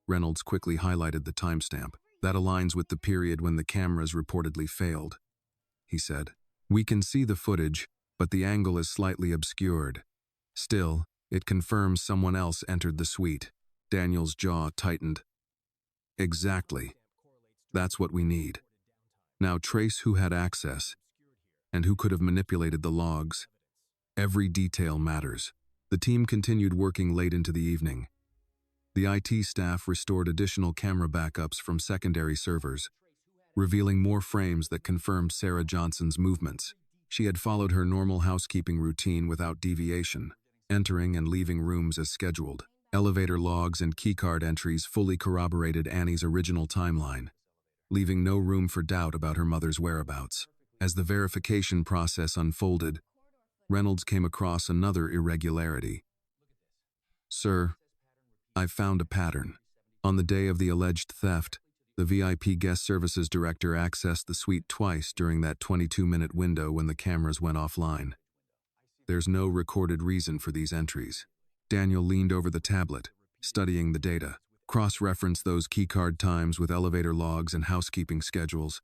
Reynolds quickly highlighted the timestamp. "That aligns with the period when the cameras reportedly failed," he said. "We can see the footage, but the angle is slightly obscured. Still, it confirms someone else entered the suite." Daniel's jaw tightened. "Exactly. That's what we need. Now trace who had access, and who could have manipulated the logs. Every detail matters." The team continued working late into the evening. The IT staff restored additional camera backups from secondary servers, revealing more frames that confirmed Sarah Johnson's movements. She had followed her normal housekeeping routine without deviation, entering and leaving rooms as scheduled. Elevator logs and keycard entries fully corroborated Annie's original timeline, leaving no room for doubt about her mother's whereabouts. As the verification process unfolded, Reynolds came across another irregularity. "Sir, I've found a pattern. On the day of the alleged theft, the VIP guest services director accessed the suite twice during that 22-minute window when the cameras went offline. There's no recorded reason for these entries." Daniel leaned over the tablet, studying the data. "Cross-reference those keycard times with elevator logs and housekeeping schedules.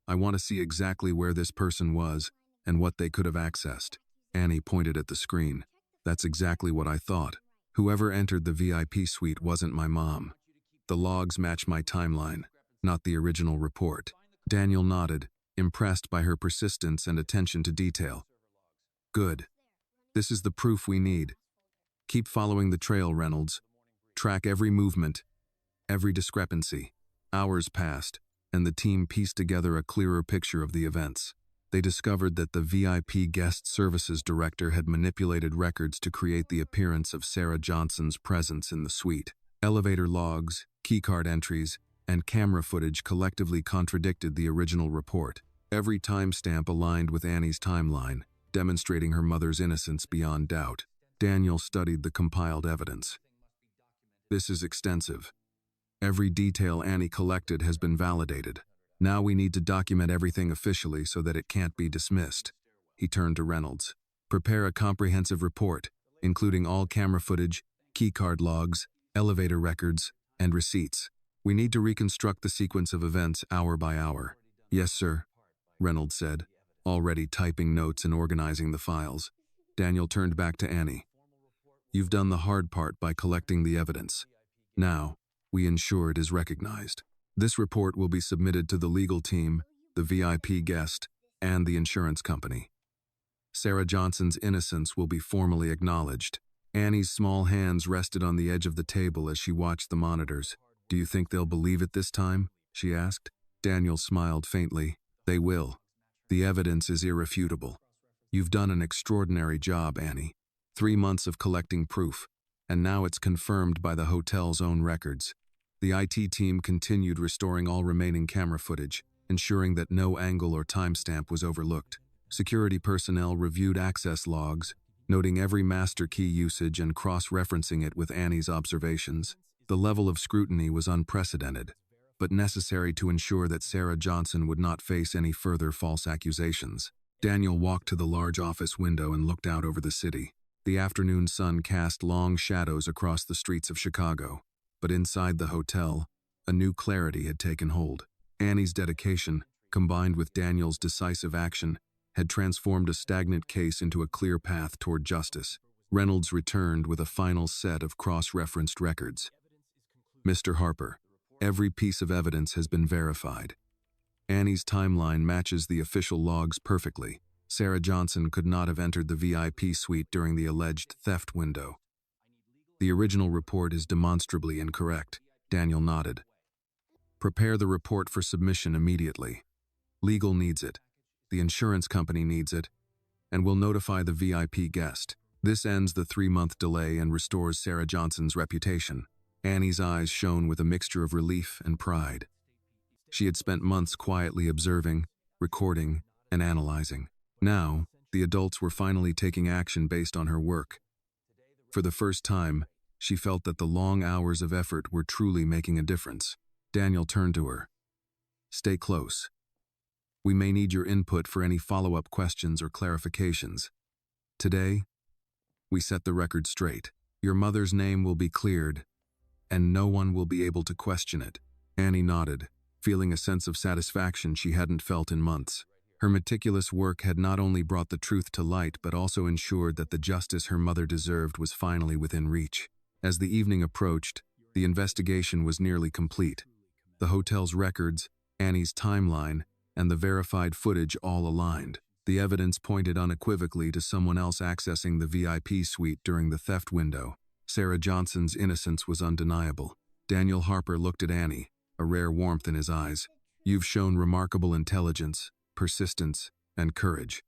I want to see exactly where this person was and what they could have accessed." Annie pointed at the screen. "That's exactly what I thought. Whoever entered the VIP suite wasn't my mom. The logs match my timeline, not the original report." Daniel nodded, impressed by her persistence and attention to detail. "Good. This is the proof we need. Keep following the trail, Reynolds. Track every movement, every discrepancy." Hours passed, and the team pieced together a clearer picture of the events. They discovered that the VIP guest services director had manipulated records to create the appearance of Sarah Johnson's presence in the suite. Elevator logs, keycard entries, and camera footage collectively contradicted the original report. Every timestamp aligned with Annie's timeline, demonstrating her mother's innocence beyond doubt. Daniel studied the compiled evidence. "This is extensive. Every detail Annie collected has been validated. Now we need to document everything officially so that it can't be dismissed." He turned to Reynolds. "Prepare a comprehensive report, including all camera footage, keycard logs, elevator records, and receipts. We need to reconstruct the sequence of events hour by hour." "Yes, sir," Reynolds said, already typing notes and organizing the files. Daniel turned back to Annie. "You've done the hard part by collecting the evidence. Now, we ensure it is recognized. This report will be submitted to the legal team, the VIP guest, and the insurance company. Sarah Johnson's innocence will be formally acknowledged. Annie's small hands rested on the edge of the table as she watched the monitors. Do you think they'll believe it this time? She asked. Daniel smiled faintly. They will. The evidence is irrefutable. You've done an extraordinary job, Annie. 3 months of collecting proof, and now it's confirmed by the hotel's own records. The IT team continued restoring all remaining camera footage, ensuring that no angle or timestamp was overlooked. Security personnel reviewed access logs, noting every master key usage and cross-referencing it with Annie's observations. The level of scrutiny was unprecedented, but necessary to ensure that Sarah Johnson would not face any further false accusations. Daniel walked to the large office window and looked out over the city. The afternoon sun cast long shadows across the streets of Chicago, but inside the hotel, a new clarity had taken hold. Annie's dedication, combined with Daniel's decisive action, had transformed a stagnant case into a clear path toward justice. Reynolds returned with a final set of cross-referenced records. Mr. Harper, every piece of evidence has been verified. Annie's timeline matches the official logs perfectly. Sarah Johnson could not have entered the VIP suite during the alleged theft window. The original report is demonstrably incorrect. Daniel nodded. Prepare the report for submission immediately. Legal needs it. The insurance company needs it. And we'll notify the VIP guest. This ends the 3-month delay and restores Sarah Johnson's reputation. Annie's eyes shone with a mixture of relief and pride. She had spent months quietly observing, recording, and analyzing. Now, the adults were finally taking action based on her work. For the first time, she felt that the long hours of effort were truly making a difference. Daniel turned to her. Stay close. We may need your input for any follow-up questions or clarifications. Today, we set the record straight. Your mother's name will be cleared, and no one will be able to question it. Annie nodded, feeling a sense of satisfaction she hadn't felt in months. Her meticulous work had not only brought the truth to light but also ensured that the justice her mother deserved was finally within reach. As the evening approached, the investigation was nearly complete. The hotel's records, Annie's timeline, and the verified footage all aligned. The evidence pointed unequivocally to someone else accessing the VIP suite during the theft window. Sarah Johnson's innocence was undeniable. Daniel Harper looked at Annie, a rare warmth in his eyes. You've shown remarkable intelligence, persistence, and courage.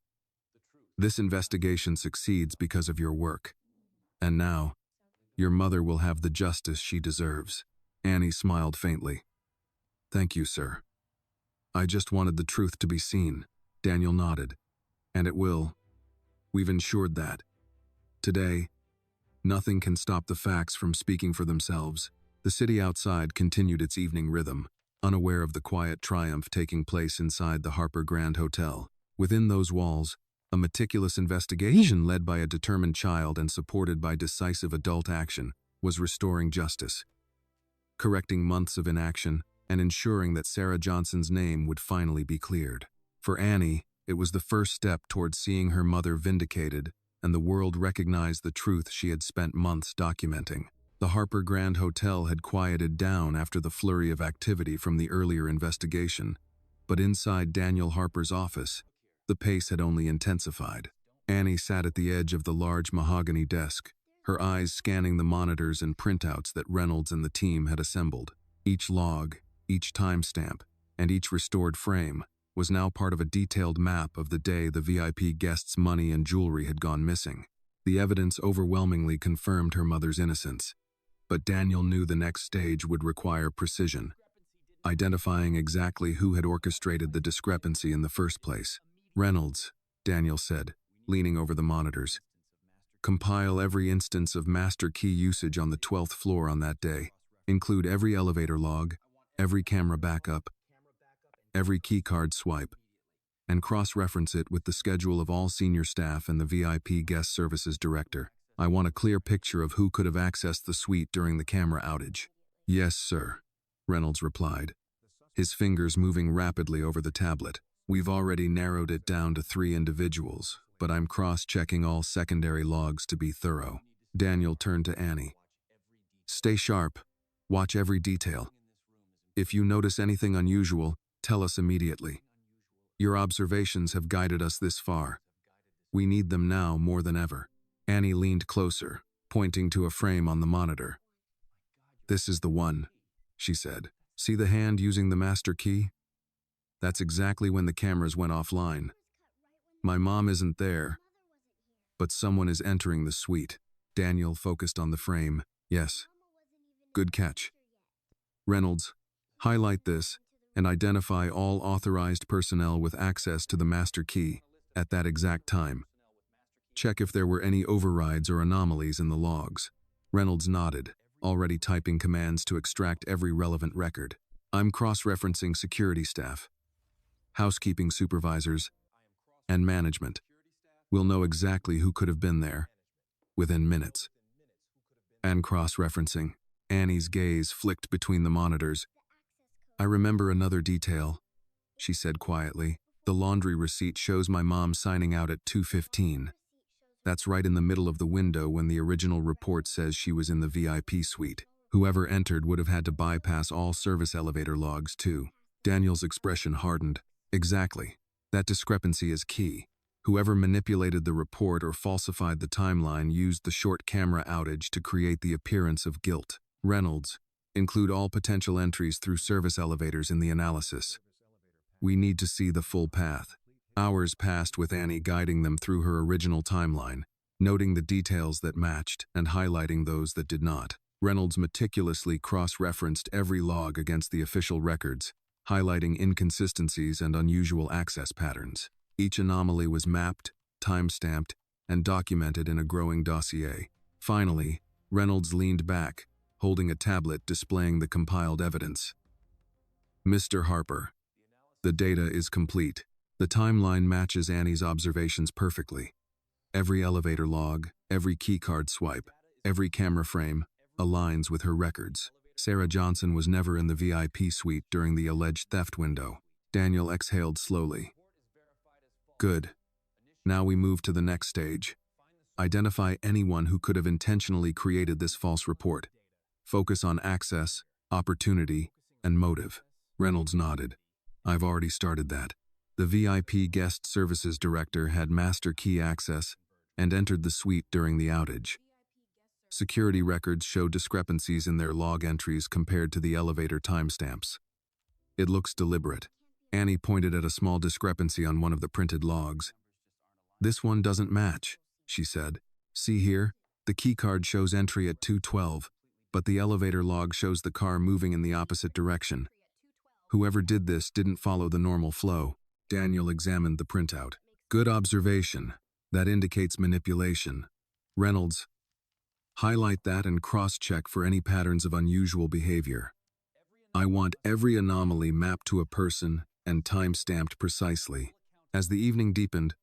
This investigation succeeds because of your work. And now, your mother will have the justice she deserves. Annie smiled faintly. Thank you, sir. I just wanted the truth to be seen. Daniel nodded. And it will. We've ensured that. Today, nothing can stop the facts from speaking for themselves. The city outside continued its evening rhythm, unaware of the quiet triumph taking place inside the Harper Grand Hotel. Within those walls, a meticulous investigation led by a determined child and supported by decisive adult action was restoring justice, correcting months of inaction, and ensuring that Sarah Johnson's name would finally be cleared. For Annie, it was the first step towards seeing her mother vindicated and the world recognize the truth she had spent months documenting. The Harper Grand Hotel had quieted down after the flurry of activity from the earlier investigation, but inside Daniel Harper's office, the pace had only intensified. Annie sat at the edge of the large mahogany desk, her eyes scanning the monitors and printouts that Reynolds and the team had assembled. Each log, each timestamp, and each restored frame was now part of a detailed map of the day the VIP guests' money and jewelry had gone missing. The evidence overwhelmingly confirmed her mother's innocence. But Daniel knew the next stage would require precision, identifying exactly who had orchestrated the discrepancy in the first place. Reynolds, Daniel said, leaning over the monitors. Compile every instance of master key usage on the 12th floor on that day. Include every elevator log, every camera backup, every keycard swipe, and cross-reference it with the schedule of all senior staff and the VIP guest services director. I want a clear picture of who could have accessed the suite during the camera outage. Yes, sir, Reynolds replied, his fingers moving rapidly over the tablet. We've already narrowed it down to 3 individuals, but I'm cross-checking all secondary logs to be thorough. Daniel turned to Annie. Stay sharp. Watch every detail. If you notice anything unusual, tell us immediately. Your observations have guided us this far. We need them now more than ever. Annie leaned closer, pointing to a frame on the monitor. This is the one, she said. See the hand using the master key? That's exactly when the cameras went offline. My mom isn't there, but someone is entering the suite. Daniel focused on the frame. Yes. Good catch. Reynolds, highlight this and identify all authorized personnel with access to the master key at that exact time. Check if there were any overrides or anomalies in the logs. Reynolds nodded, already typing commands to extract every relevant record. I'm cross-referencing security staff, housekeeping supervisors, and management. We'll know exactly who could have been there within minutes. And cross-referencing. Annie's gaze flicked between the monitors. I remember another detail, she said quietly. The laundry receipt shows my mom signing out at 2:15. That's right in the middle of the window when the original report says she was in the VIP suite. Whoever entered would have had to bypass all service elevator logs too. Daniel's expression hardened. Exactly. That discrepancy is key. Whoever manipulated the report or falsified the timeline used the short camera outage to create the appearance of guilt. Reynolds, include all potential entries through service elevators in the analysis. We need to see the full path. Hours passed with Annie guiding them through her original timeline, noting the details that matched and highlighting those that did not. Reynolds meticulously cross-referenced every log against the official records, highlighting inconsistencies and unusual access patterns. Each anomaly was mapped, time-stamped, and documented in a growing dossier. Finally, Reynolds leaned back, holding a tablet displaying the compiled evidence. Mr. Harper, the data is complete. The timeline matches Annie's observations perfectly. Every elevator log, every keycard swipe, every camera frame aligns with her records. Sarah Johnson was never in the VIP suite during the alleged theft window. Daniel exhaled slowly. Good. Now we move to the next stage. Identify anyone who could have intentionally created this false report. Focus on access, opportunity, and motive. Reynolds nodded. I've already started that. The VIP guest services director had master key access and entered the suite during the outage. Security records show discrepancies in their log entries compared to the elevator timestamps. It looks deliberate. Annie pointed at a small discrepancy on one of the printed logs. This one doesn't match, she said. See here, the keycard shows entry at 2:12, but the elevator log shows the car moving in the opposite direction. Whoever did this didn't follow the normal flow. Daniel examined the printout. Good observation. That indicates manipulation. Reynolds, highlight that and cross-check for any patterns of unusual behavior. I want every anomaly mapped to a person and time-stamped precisely. As the evening deepened,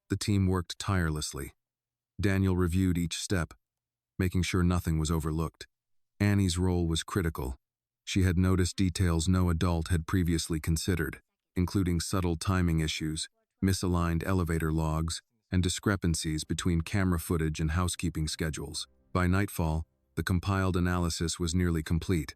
the team worked tirelessly. Daniel reviewed each step, making sure nothing was overlooked. Annie's role was critical. She had noticed details no adult had previously considered, including subtle timing issues, misaligned elevator logs, and discrepancies between camera footage and housekeeping schedules. By nightfall, the compiled analysis was nearly complete.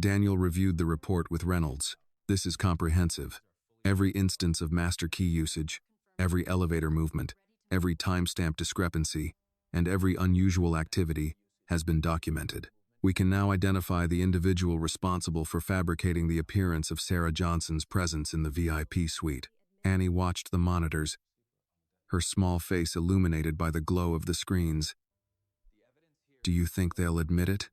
Daniel reviewed the report with Reynolds. This is comprehensive. Every instance of master key usage, every elevator movement, every timestamp discrepancy, and every unusual activity has been documented. We can now identify the individual responsible for fabricating the appearance of Sarah Johnson's presence in the VIP suite. Annie watched the monitors, her small face illuminated by the glow of the screens. Do you think they'll admit it?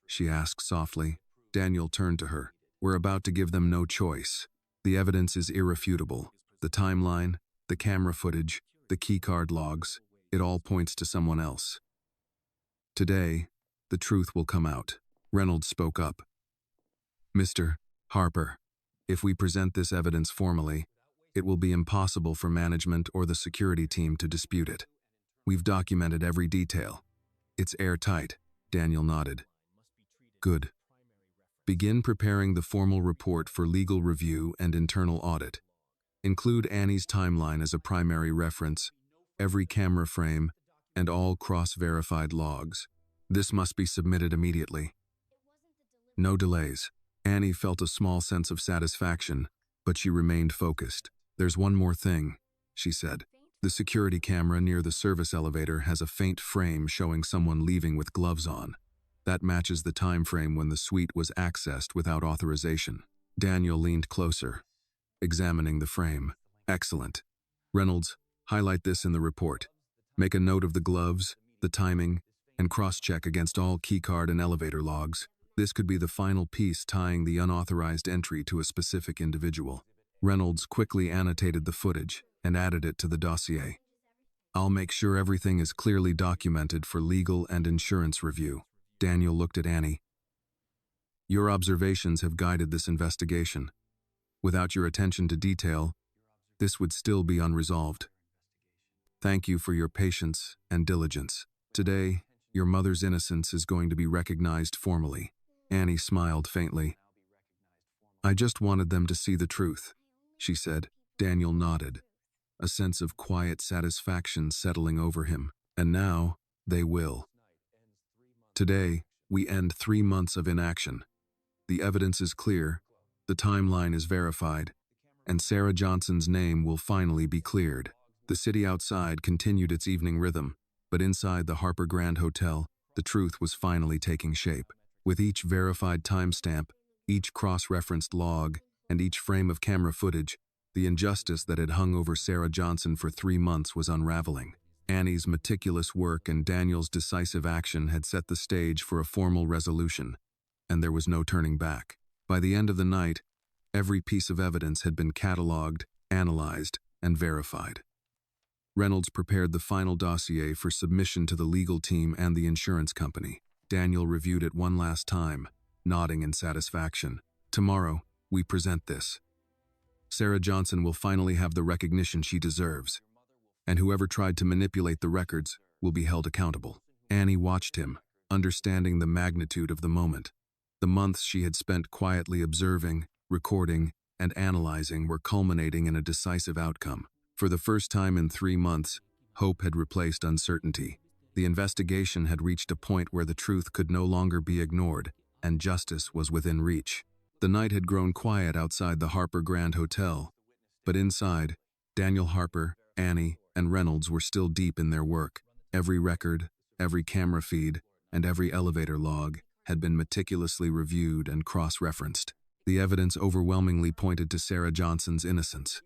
She asked softly. Daniel turned to her. We're about to give them no choice. The evidence is irrefutable. The timeline, the camera footage, the keycard logs, it all points to someone else. Today, the truth will come out. Reynolds spoke up. Mr. Harper, if we present this evidence formally, it will be impossible for management or the security team to dispute it. We've documented every detail. It's airtight, Daniel nodded. Good. Begin preparing the formal report for legal review and internal audit. Include Annie's timeline as a primary reference, every camera frame, and all cross-verified logs. This must be submitted immediately. No delays. Annie felt a small sense of satisfaction, but she remained focused. There's one more thing, she said. The security camera near the service elevator has a faint frame showing someone leaving with gloves on. That matches the time frame when the suite was accessed without authorization. Daniel leaned closer, examining the frame. Excellent. Reynolds, highlight this in the report. Make a note of the gloves, the timing, and cross-check against all keycard and elevator logs. This could be the final piece tying the unauthorized entry to a specific individual. Reynolds quickly annotated the footage and added it to the dossier. I'll make sure everything is clearly documented for legal and insurance review. Daniel looked at Annie. Your observations have guided this investigation. Without your attention to detail, this would still be unresolved. Thank you for your patience and diligence. Today, your mother's innocence is going to be recognized formally. Annie smiled faintly. I just wanted them to see the truth, she said. Daniel nodded, a sense of quiet satisfaction settling over him. And now, they will. Today, we end 3 months of inaction. The evidence is clear, the timeline is verified, and Sarah Johnson's name will finally be cleared. The city outside continued its evening rhythm, but inside the Harper Grand Hotel, the truth was finally taking shape. With each verified timestamp, each cross-referenced log, and each frame of camera footage, the injustice that had hung over Sarah Johnson for 3 months was unraveling. Annie's meticulous work and Daniel's decisive action had set the stage for a formal resolution, and there was no turning back. By the end of the night, every piece of evidence had been cataloged, analyzed, and verified. Reynolds prepared the final dossier for submission to the legal team and the insurance company. Daniel reviewed it one last time, nodding in satisfaction. Tomorrow, we present this. Sarah Johnson will finally have the recognition she deserves, and whoever tried to manipulate the records will be held accountable. Annie watched him, understanding the magnitude of the moment. The months she had spent quietly observing, recording, and analyzing were culminating in a decisive outcome. For the first time in 3 months, hope had replaced uncertainty. The investigation had reached a point where the truth could no longer be ignored, and justice was within reach. The night had grown quiet outside the Harper Grand Hotel, but inside, Daniel Harper, Annie, and Reynolds were still deep in their work. Every record, every camera feed, and every elevator log had been meticulously reviewed and cross-referenced. The evidence overwhelmingly pointed to Sarah Johnson's innocence,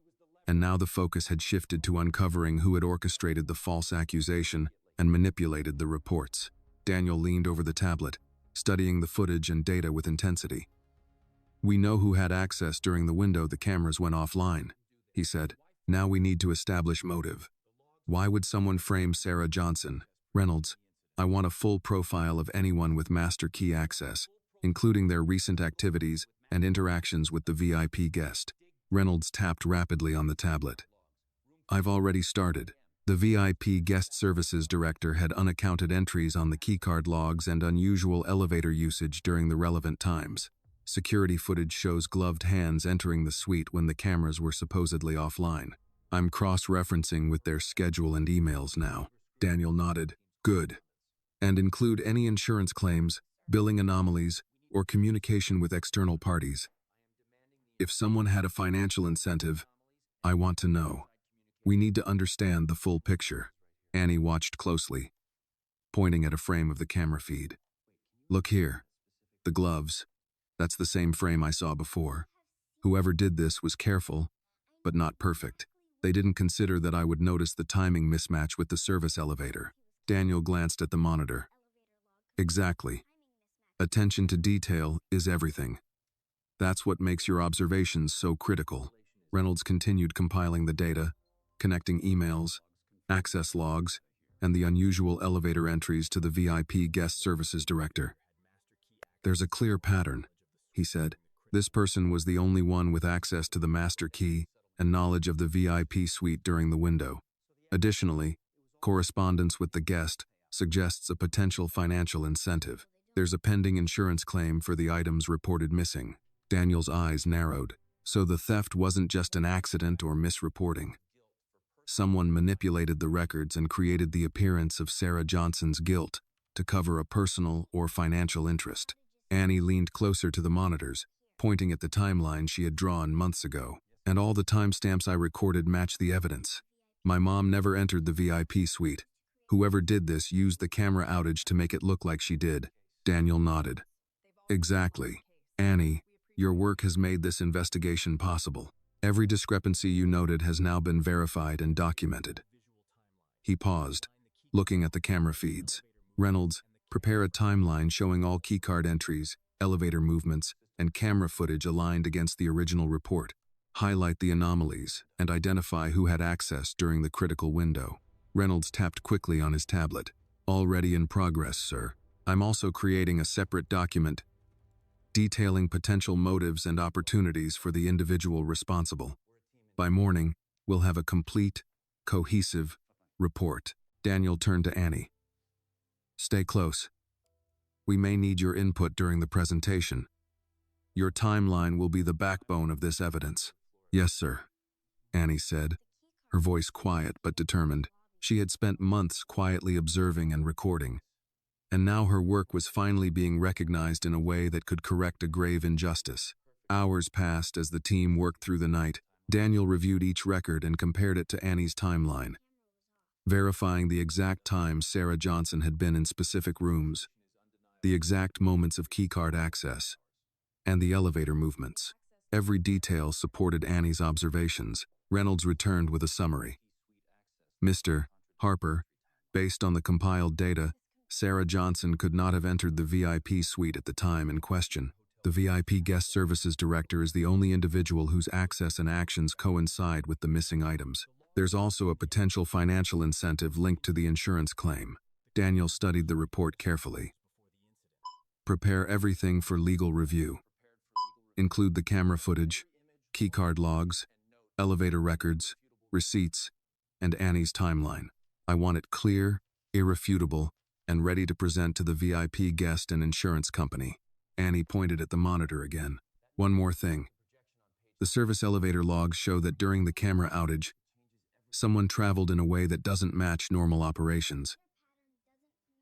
and now the focus had shifted to uncovering who had orchestrated the false accusation and manipulated the reports. Daniel leaned over the tablet, studying the footage and data with intensity. We know who had access during the window the cameras went offline, he said. Now we need to establish motive. Why would someone frame Sarah Johnson? Reynolds, I want a full profile of anyone with master key access, including their recent activities and interactions with the VIP guest. Reynolds tapped rapidly on the tablet. I've already started. The VIP guest services director had unaccounted entries on the keycard logs and unusual elevator usage during the relevant times. Security footage shows gloved hands entering the suite when the cameras were supposedly offline. I'm cross-referencing with their schedule and emails now. Daniel nodded. Good. And include any insurance claims, billing anomalies, or communication with external parties. If someone had a financial incentive, I want to know. We need to understand the full picture. Annie watched closely, pointing at a frame of the camera feed. Look here. The gloves. That's the same frame I saw before. Whoever did this was careful, but not perfect. They didn't consider that I would notice the timing mismatch with the service elevator. Daniel glanced at the monitor. Exactly. Attention to detail is everything. That's what makes your observations so critical. Reynolds continued compiling the data, connecting emails, access logs, and the unusual elevator entries to the VIP guest services director. There's a clear pattern, he said. This person was the only one with access to the master key and knowledge of the VIP suite during the window. Additionally, correspondence with the guest suggests a potential financial incentive. There's a pending insurance claim for the items reported missing. Daniel's eyes narrowed. So the theft wasn't just an accident or misreporting. Someone manipulated the records and created the appearance of Sarah Johnson's guilt to cover a personal or financial interest. Annie leaned closer to the monitors, pointing at the timeline she had drawn months ago. And all the timestamps I recorded match the evidence. My mom never entered the VIP suite. Whoever did this used the camera outage to make it look like she did. Daniel nodded. Exactly. Annie, your work has made this investigation possible. Every discrepancy you noted has now been verified and documented. He paused, looking at the camera feeds. Reynolds, prepare a timeline showing all keycard entries, elevator movements, and camera footage aligned against the original report. Highlight the anomalies and identify who had access during the critical window. Reynolds tapped quickly on his tablet. Already in progress, sir. I'm also creating a separate document detailing potential motives and opportunities for the individual responsible. By morning, we'll have a complete, cohesive report. Daniel turned to Annie. Stay close. We may need your input during the presentation. Your timeline will be the backbone of this evidence. Yes, sir, Annie said, her voice quiet but determined. She had spent months quietly observing and recording, and now her work was finally being recognized in a way that could correct a grave injustice. Hours passed as the team worked through the night. Daniel reviewed each record and compared it to Annie's timeline, verifying the exact time Sarah Johnson had been in specific rooms, the exact moments of keycard access, and the elevator movements. Every detail supported Annie's observations. Reynolds returned with a summary. Mr. Harper, based on the compiled data, Sarah Johnson could not have entered the VIP suite at the time in question. The VIP guest services director is the only individual whose access and actions coincide with the missing items. There's also a potential financial incentive linked to the insurance claim. Daniel studied the report carefully. Prepare everything for legal review. Include the camera footage, keycard logs, elevator records, receipts, and Annie's timeline. I want it clear, irrefutable, and ready to present to the VIP guest and insurance company. Annie pointed at the monitor again. One more thing. The service elevator logs show that during the camera outage, someone traveled in a way that doesn't match normal operations.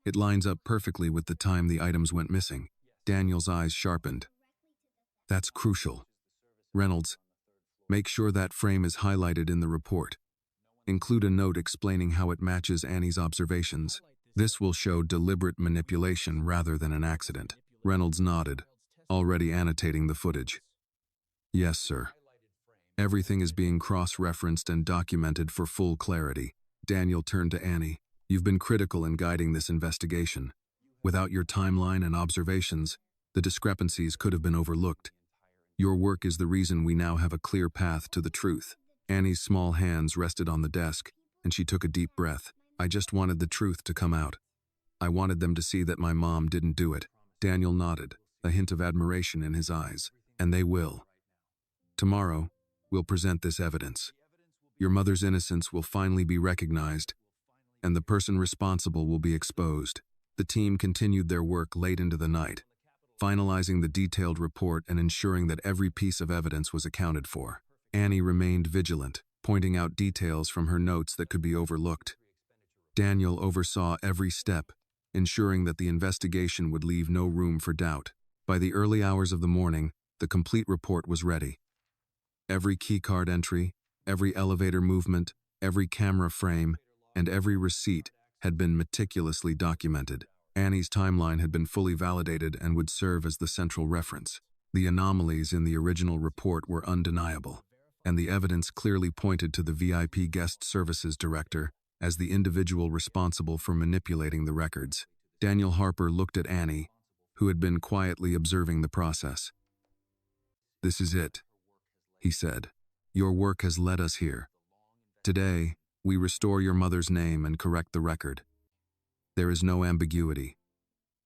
It lines up perfectly with the time the items went missing. Daniel's eyes sharpened. That's crucial. Reynolds, make sure that frame is highlighted in the report. Include a note explaining how it matches Annie's observations. This will show deliberate manipulation rather than an accident. Reynolds nodded, already annotating the footage. Yes, sir. Everything is being cross-referenced and documented for full clarity. Daniel turned to Annie. You've been critical in guiding this investigation. Without your timeline and observations, the discrepancies could have been overlooked. Your work is the reason we now have a clear path to the truth. Annie's small hands rested on the desk, and she took a deep breath. I just wanted the truth to come out. I wanted them to see that my mom didn't do it. Daniel nodded, a hint of admiration in his eyes. And they will. Tomorrow, we'll present this evidence. Your mother's innocence will finally be recognized, and the person responsible will be exposed. The team continued their work late into the night, finalizing the detailed report and ensuring that every piece of evidence was accounted for. Annie remained vigilant, pointing out details from her notes that could be overlooked. Daniel oversaw every step, ensuring that the investigation would leave no room for doubt. By the early hours of the morning, the complete report was ready. Every keycard entry, every elevator movement, every camera frame, and every receipt had been meticulously documented. Annie's timeline had been fully validated and would serve as the central reference. The anomalies in the original report were undeniable, and the evidence clearly pointed to the VIP guest services director as the individual responsible for manipulating the records. Daniel Harper looked at Annie, who had been quietly observing the process. This is it, he said. Your work has led us here. Today, we restore your mother's name and correct the record. There is no ambiguity.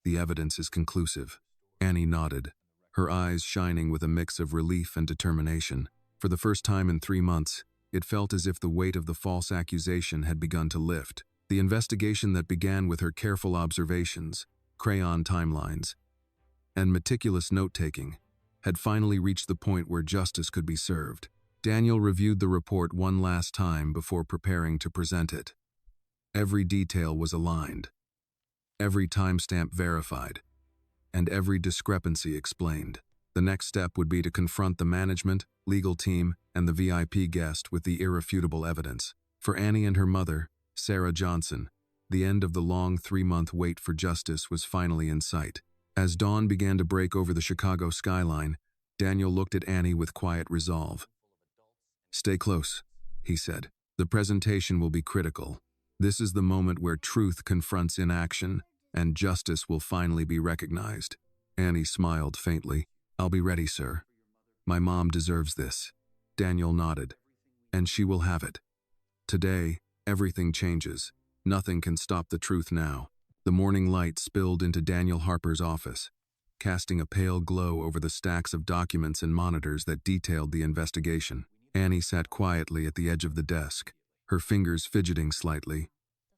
The evidence is conclusive. Annie nodded, her eyes shining with a mix of relief and determination. For the first time in 3 months, it felt as if the weight of the false accusation had begun to lift. The investigation that began with her careful observations, crayon timelines, and meticulous note-taking had finally reached the point where justice could be served. Daniel reviewed the report one last time before preparing to present it. Every detail was aligned, every timestamp verified, and every discrepancy explained. The next step would be to confront the management, legal team, and the VIP guest with the irrefutable evidence. For Annie and her mother, Sarah Johnson, the end of the long 3-month wait for justice was finally in sight. As dawn began to break over the Chicago skyline, Daniel looked at Annie with quiet resolve. "Stay close," he said. "The presentation will be critical. This is the moment where truth confronts inaction, and justice will finally be recognized." Annie smiled faintly. "I'll be ready, sir. My mom deserves this." Daniel nodded. "And she will have it. Today, everything changes. Nothing can stop the truth now." The morning light spilled into Daniel Harper's office, casting a pale glow over the stacks of documents and monitors that detailed the investigation. Annie sat quietly at the edge of the desk, her fingers fidgeting slightly,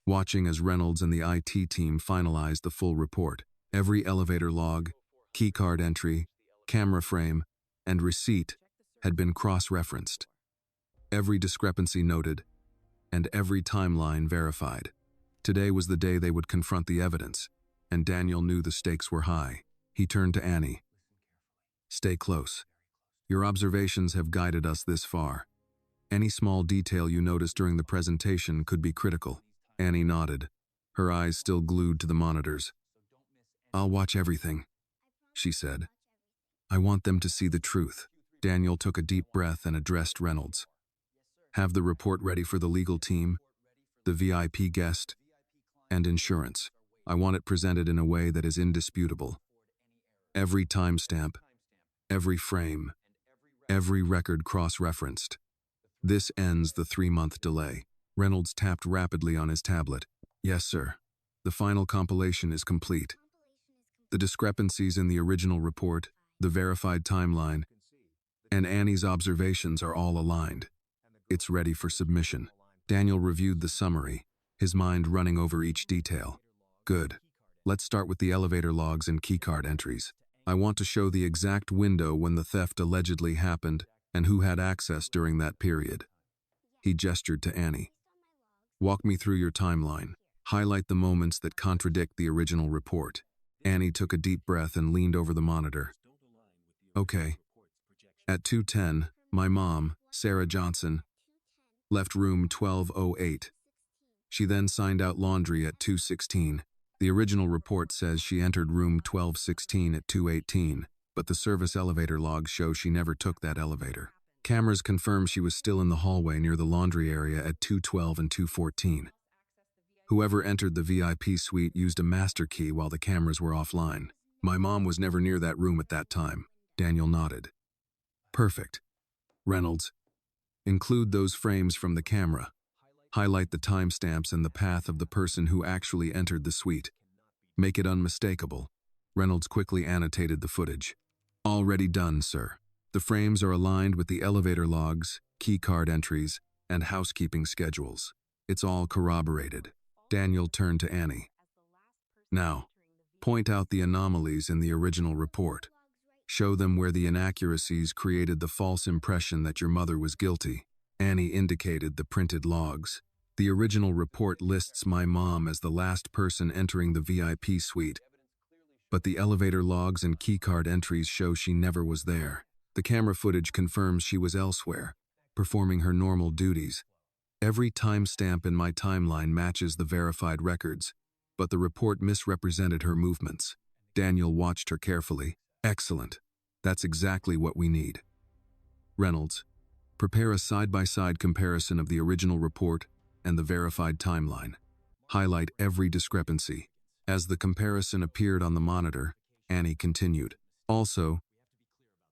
watching as Reynolds and the IT team finalized the full report. Every elevator log, keycard entry, camera frame, and receipt had been cross-referenced. Every discrepancy noted, and every timeline verified. Today was the day they would confront the evidence, and Daniel knew the stakes were high. He turned to Annie. "Stay close. Your observations have guided us this far. Any small detail you notice during the presentation could be critical." Annie nodded, her eyes still glued to the monitors. "I'll watch everything," she said. "I want them to see the truth." Daniel took a deep breath and addressed Reynolds. "Have the report ready for the legal team, the VIP guest, and insurance. I want it presented in a way that is indisputable. Every timestamp, every frame, every record cross-referenced. This ends the 3-month delay." Reynolds tapped rapidly on his tablet. "Yes, sir. The final compilation is complete. The discrepancies in the original report, the verified timeline, and Annie's observations are all aligned. It's ready for submission." Daniel reviewed the summary, his mind running over each detail. "Good. Let's start with the elevator logs and keycard entries. I want to show the exact window when the theft allegedly happened and who had access during that period." He gestured to Annie. "Walk me through your timeline. Highlight the moments that contradict the original report." Annie took a deep breath and leaned over the monitor. "Okay. At 2:10, my mom, Sarah Johnson, left room 1208. She then signed out laundry at 2:16. The original report says she entered room 1216 at 2:18, but the service elevator logs show she never took that elevator. Cameras confirm she was still in the hallway near the laundry area at 2:12 and 2:14. Whoever entered the VIP suite used a master key while the cameras were offline. My mom was never near that room at that time." Daniel nodded. "Perfect. Reynolds, include those frames from the camera. Highlight the timestamps and the path of the person who actually entered the suite. Make it unmistakable." Reynolds quickly annotated the footage. "Already done, sir. The frames are aligned with the elevator logs, keycard entries, and housekeeping schedules. It's all corroborated." Daniel turned to Annie. "Now, point out the anomalies in the original report. Show them where the inaccuracies created the false impression that your mother was guilty." Annie indicated the printed logs. "The original report lists my mom as the last person entering the VIP suite, but the elevator logs and keycard entries show she never was there. The camera footage confirms she was elsewhere, performing her normal duties. Every timestamp in my timeline matches the verified records, but the report misrepresented her movements." Daniel watched her carefully. "Excellent. That's exactly what we need. Reynolds, prepare a side-by-side comparison of the original report and the verified timeline. Highlight every discrepancy." As the comparison appeared on the monitor, Annie continued. "Also,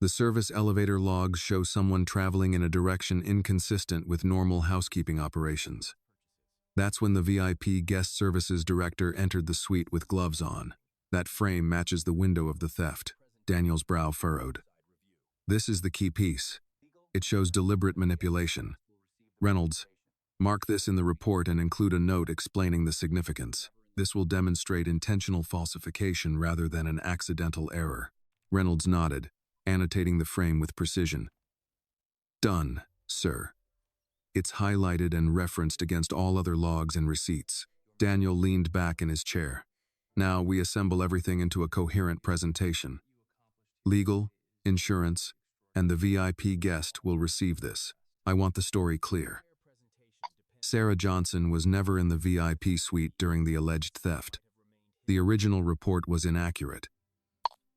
the service elevator logs show someone traveling in a direction inconsistent with normal housekeeping operations. That's when the VIP guest services director entered the suite with gloves on. That frame matches the window of the theft." Daniel's brow furrowed. "This is the key piece. It shows deliberate manipulation. Reynolds, mark this in the report and include a note explaining the significance. This will demonstrate intentional falsification rather than an accidental error." Reynolds nodded, annotating the frame with precision. "Done, sir. It's highlighted and referenced against all other logs and receipts." Daniel leaned back in his chair. "Now we assemble everything into a coherent presentation. Legal, insurance, and the VIP guest will receive this. I want the story clear. Sarah Johnson was never in the VIP suite during the alleged theft. The original report was inaccurate,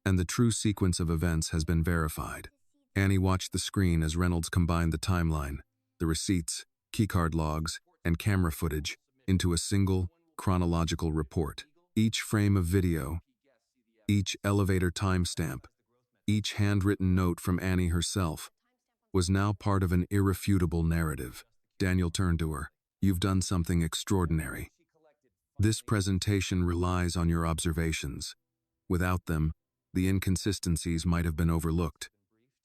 and the true sequence of events has been verified. Annie watched the screen as Reynolds combined the timeline, the receipts, keycard logs, and camera footage into a single, chronological report. Each frame of video, each elevator timestamp, each handwritten note from Annie herself was now part of an irrefutable narrative. Daniel turned to her. "You've done something extraordinary. This presentation relies on your observations. Without them, the inconsistencies might have been overlooked.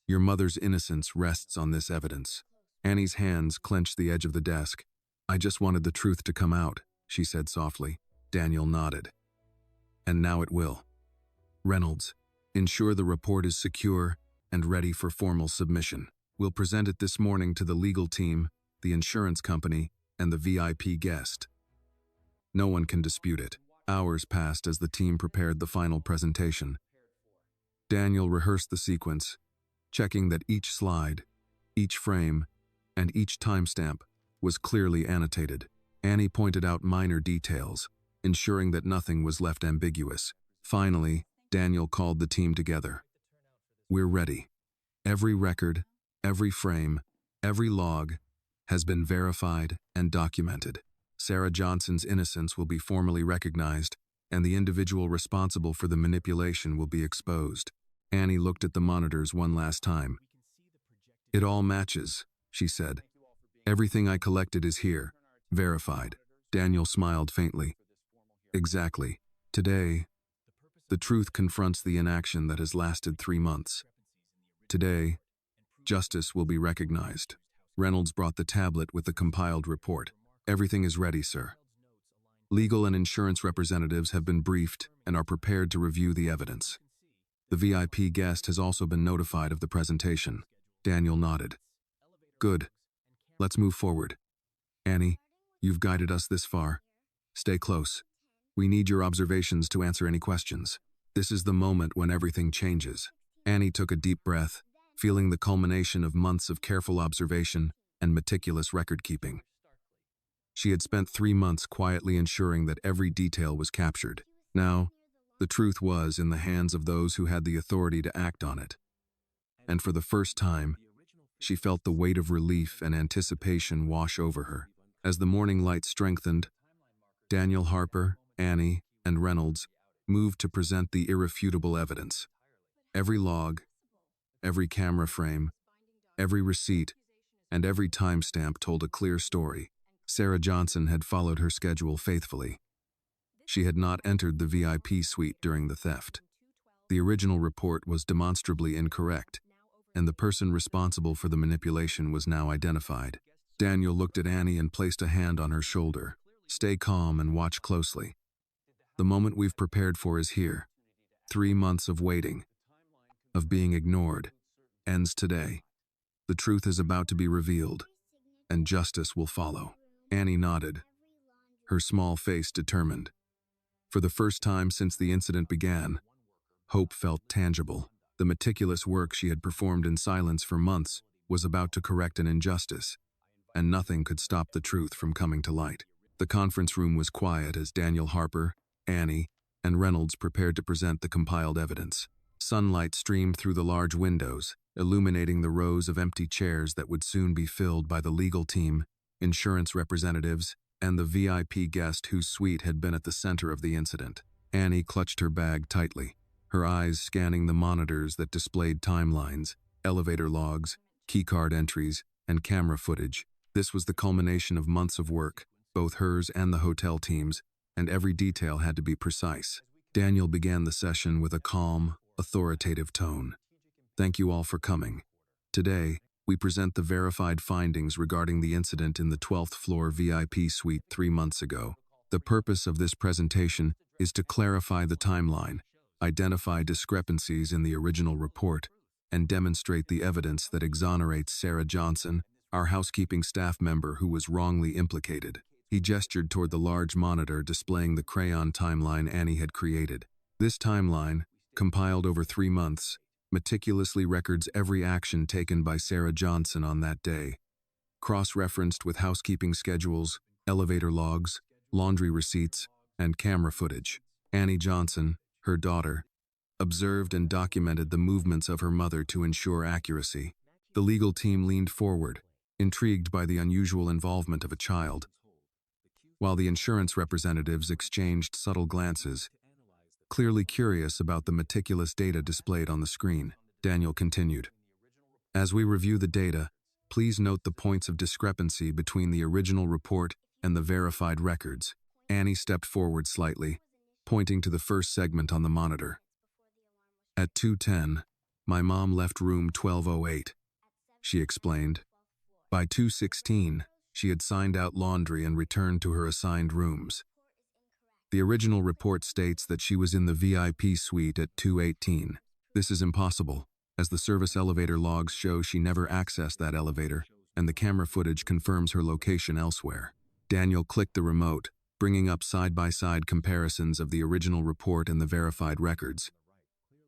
Your mother's innocence rests on this evidence." Annie's hands clenched the edge of the desk. "I just wanted the truth to come out," she said softly. Daniel nodded. "And now it will. Reynolds, ensure the report is secure and ready for formal submission. We'll present it this morning to the legal team, the insurance company, and the VIP guest. No one can dispute it." Hours passed as the team prepared the final presentation. Daniel rehearsed the sequence, checking that each slide, each frame, and each timestamp was clearly annotated. Annie pointed out minor details, ensuring that nothing was left ambiguous. Finally, Daniel called the team together. "We're ready. Every record, every frame, every log has been verified and documented. Sarah Johnson's innocence will be formally recognized, and the individual responsible for the manipulation will be exposed." Annie looked at the monitors one last time. "It all matches," she said. "Everything I collected is here, verified." Daniel smiled faintly. "Exactly. Today, the truth confronts the inaction that has lasted 3 months. Today, justice will be recognized." Reynolds brought the tablet with the compiled report. "Everything is ready, sir. Legal and insurance representatives have been briefed and are prepared to review the evidence. The VIP guest has also been notified of the presentation." Daniel nodded. "Good. Let's move forward. Annie, you've guided us this far. Stay close. We need your observations to answer any questions. This is the moment when everything changes." Annie took a deep breath, feeling the culmination of months of careful observation and meticulous record-keeping. She had spent 3 months quietly ensuring that every detail was captured. Now, the truth was in the hands of those who had the authority to act on it. And for the first time, she felt the weight of relief and anticipation wash over her. As the morning light strengthened, Daniel Harper, Annie, and Reynolds moved to present the irrefutable evidence. Every log, every camera frame, every receipt, and every timestamp told a clear story. Sarah Johnson had followed her schedule faithfully. She had not entered the VIP suite during the theft. The original report was demonstrably incorrect, and the person responsible for the manipulation was now identified. Daniel looked at Annie and placed a hand on her shoulder. "Stay calm and watch closely. The moment we've prepared for is here. 3 months of waiting, of being ignored, ends today. The truth is about to be revealed, and justice will follow." Annie nodded, her small face determined. For the first time since the incident began, hope felt tangible. The meticulous work she had performed in silence for months was about to correct an injustice, and nothing could stop the truth from coming to light. The conference room was quiet as Daniel Harper, Annie, and Reynolds prepared to present the compiled evidence. Sunlight streamed through the large windows, illuminating the rows of empty chairs that would soon be filled by the legal team, insurance representatives, and the VIP guest whose suite had been at the center of the incident. Annie clutched her bag tightly, her eyes scanning the monitors that displayed timelines, elevator logs, keycard entries, and camera footage. This was the culmination of months of work, both hers and the hotel team's, and every detail had to be precise. Daniel began the session with a calm, authoritative tone. "Thank you all for coming. Today, we present the verified findings regarding the incident in the 12th floor VIP suite 3 months ago. The purpose of this presentation is to clarify the timeline, identify discrepancies in the original report, and demonstrate the evidence that exonerates Sarah Johnson, our housekeeping staff member who was wrongly implicated." He gestured toward the large monitor displaying the crayon timeline Annie had created. This timeline, compiled over 3 months, meticulously records every action taken by Sarah Johnson on that day. cross-referenced with housekeeping schedules, elevator logs, laundry receipts, and camera footage. Annie Johnson, her daughter, observed and documented the movements of her mother to ensure accuracy. The legal team leaned forward, intrigued by the unusual involvement of a child, while the insurance representatives exchanged subtle glances, clearly curious about the meticulous data displayed on the screen. Daniel continued, "As we review the data, please note the points of discrepancy between the original report and the verified records." Annie stepped forward slightly, pointing to the first segment on the monitor. "At 2:10, my mom left room 1208, she explained. By 2:16, she had signed out laundry and returned to her assigned rooms. The original report states that she was in the VIP suite at 2:18. This is impossible, as the service elevator logs show she never accessed that elevator, and the camera footage confirms her location elsewhere." Daniel clicked the remote, bringing up side-by-side comparisons of the original report and the verified records.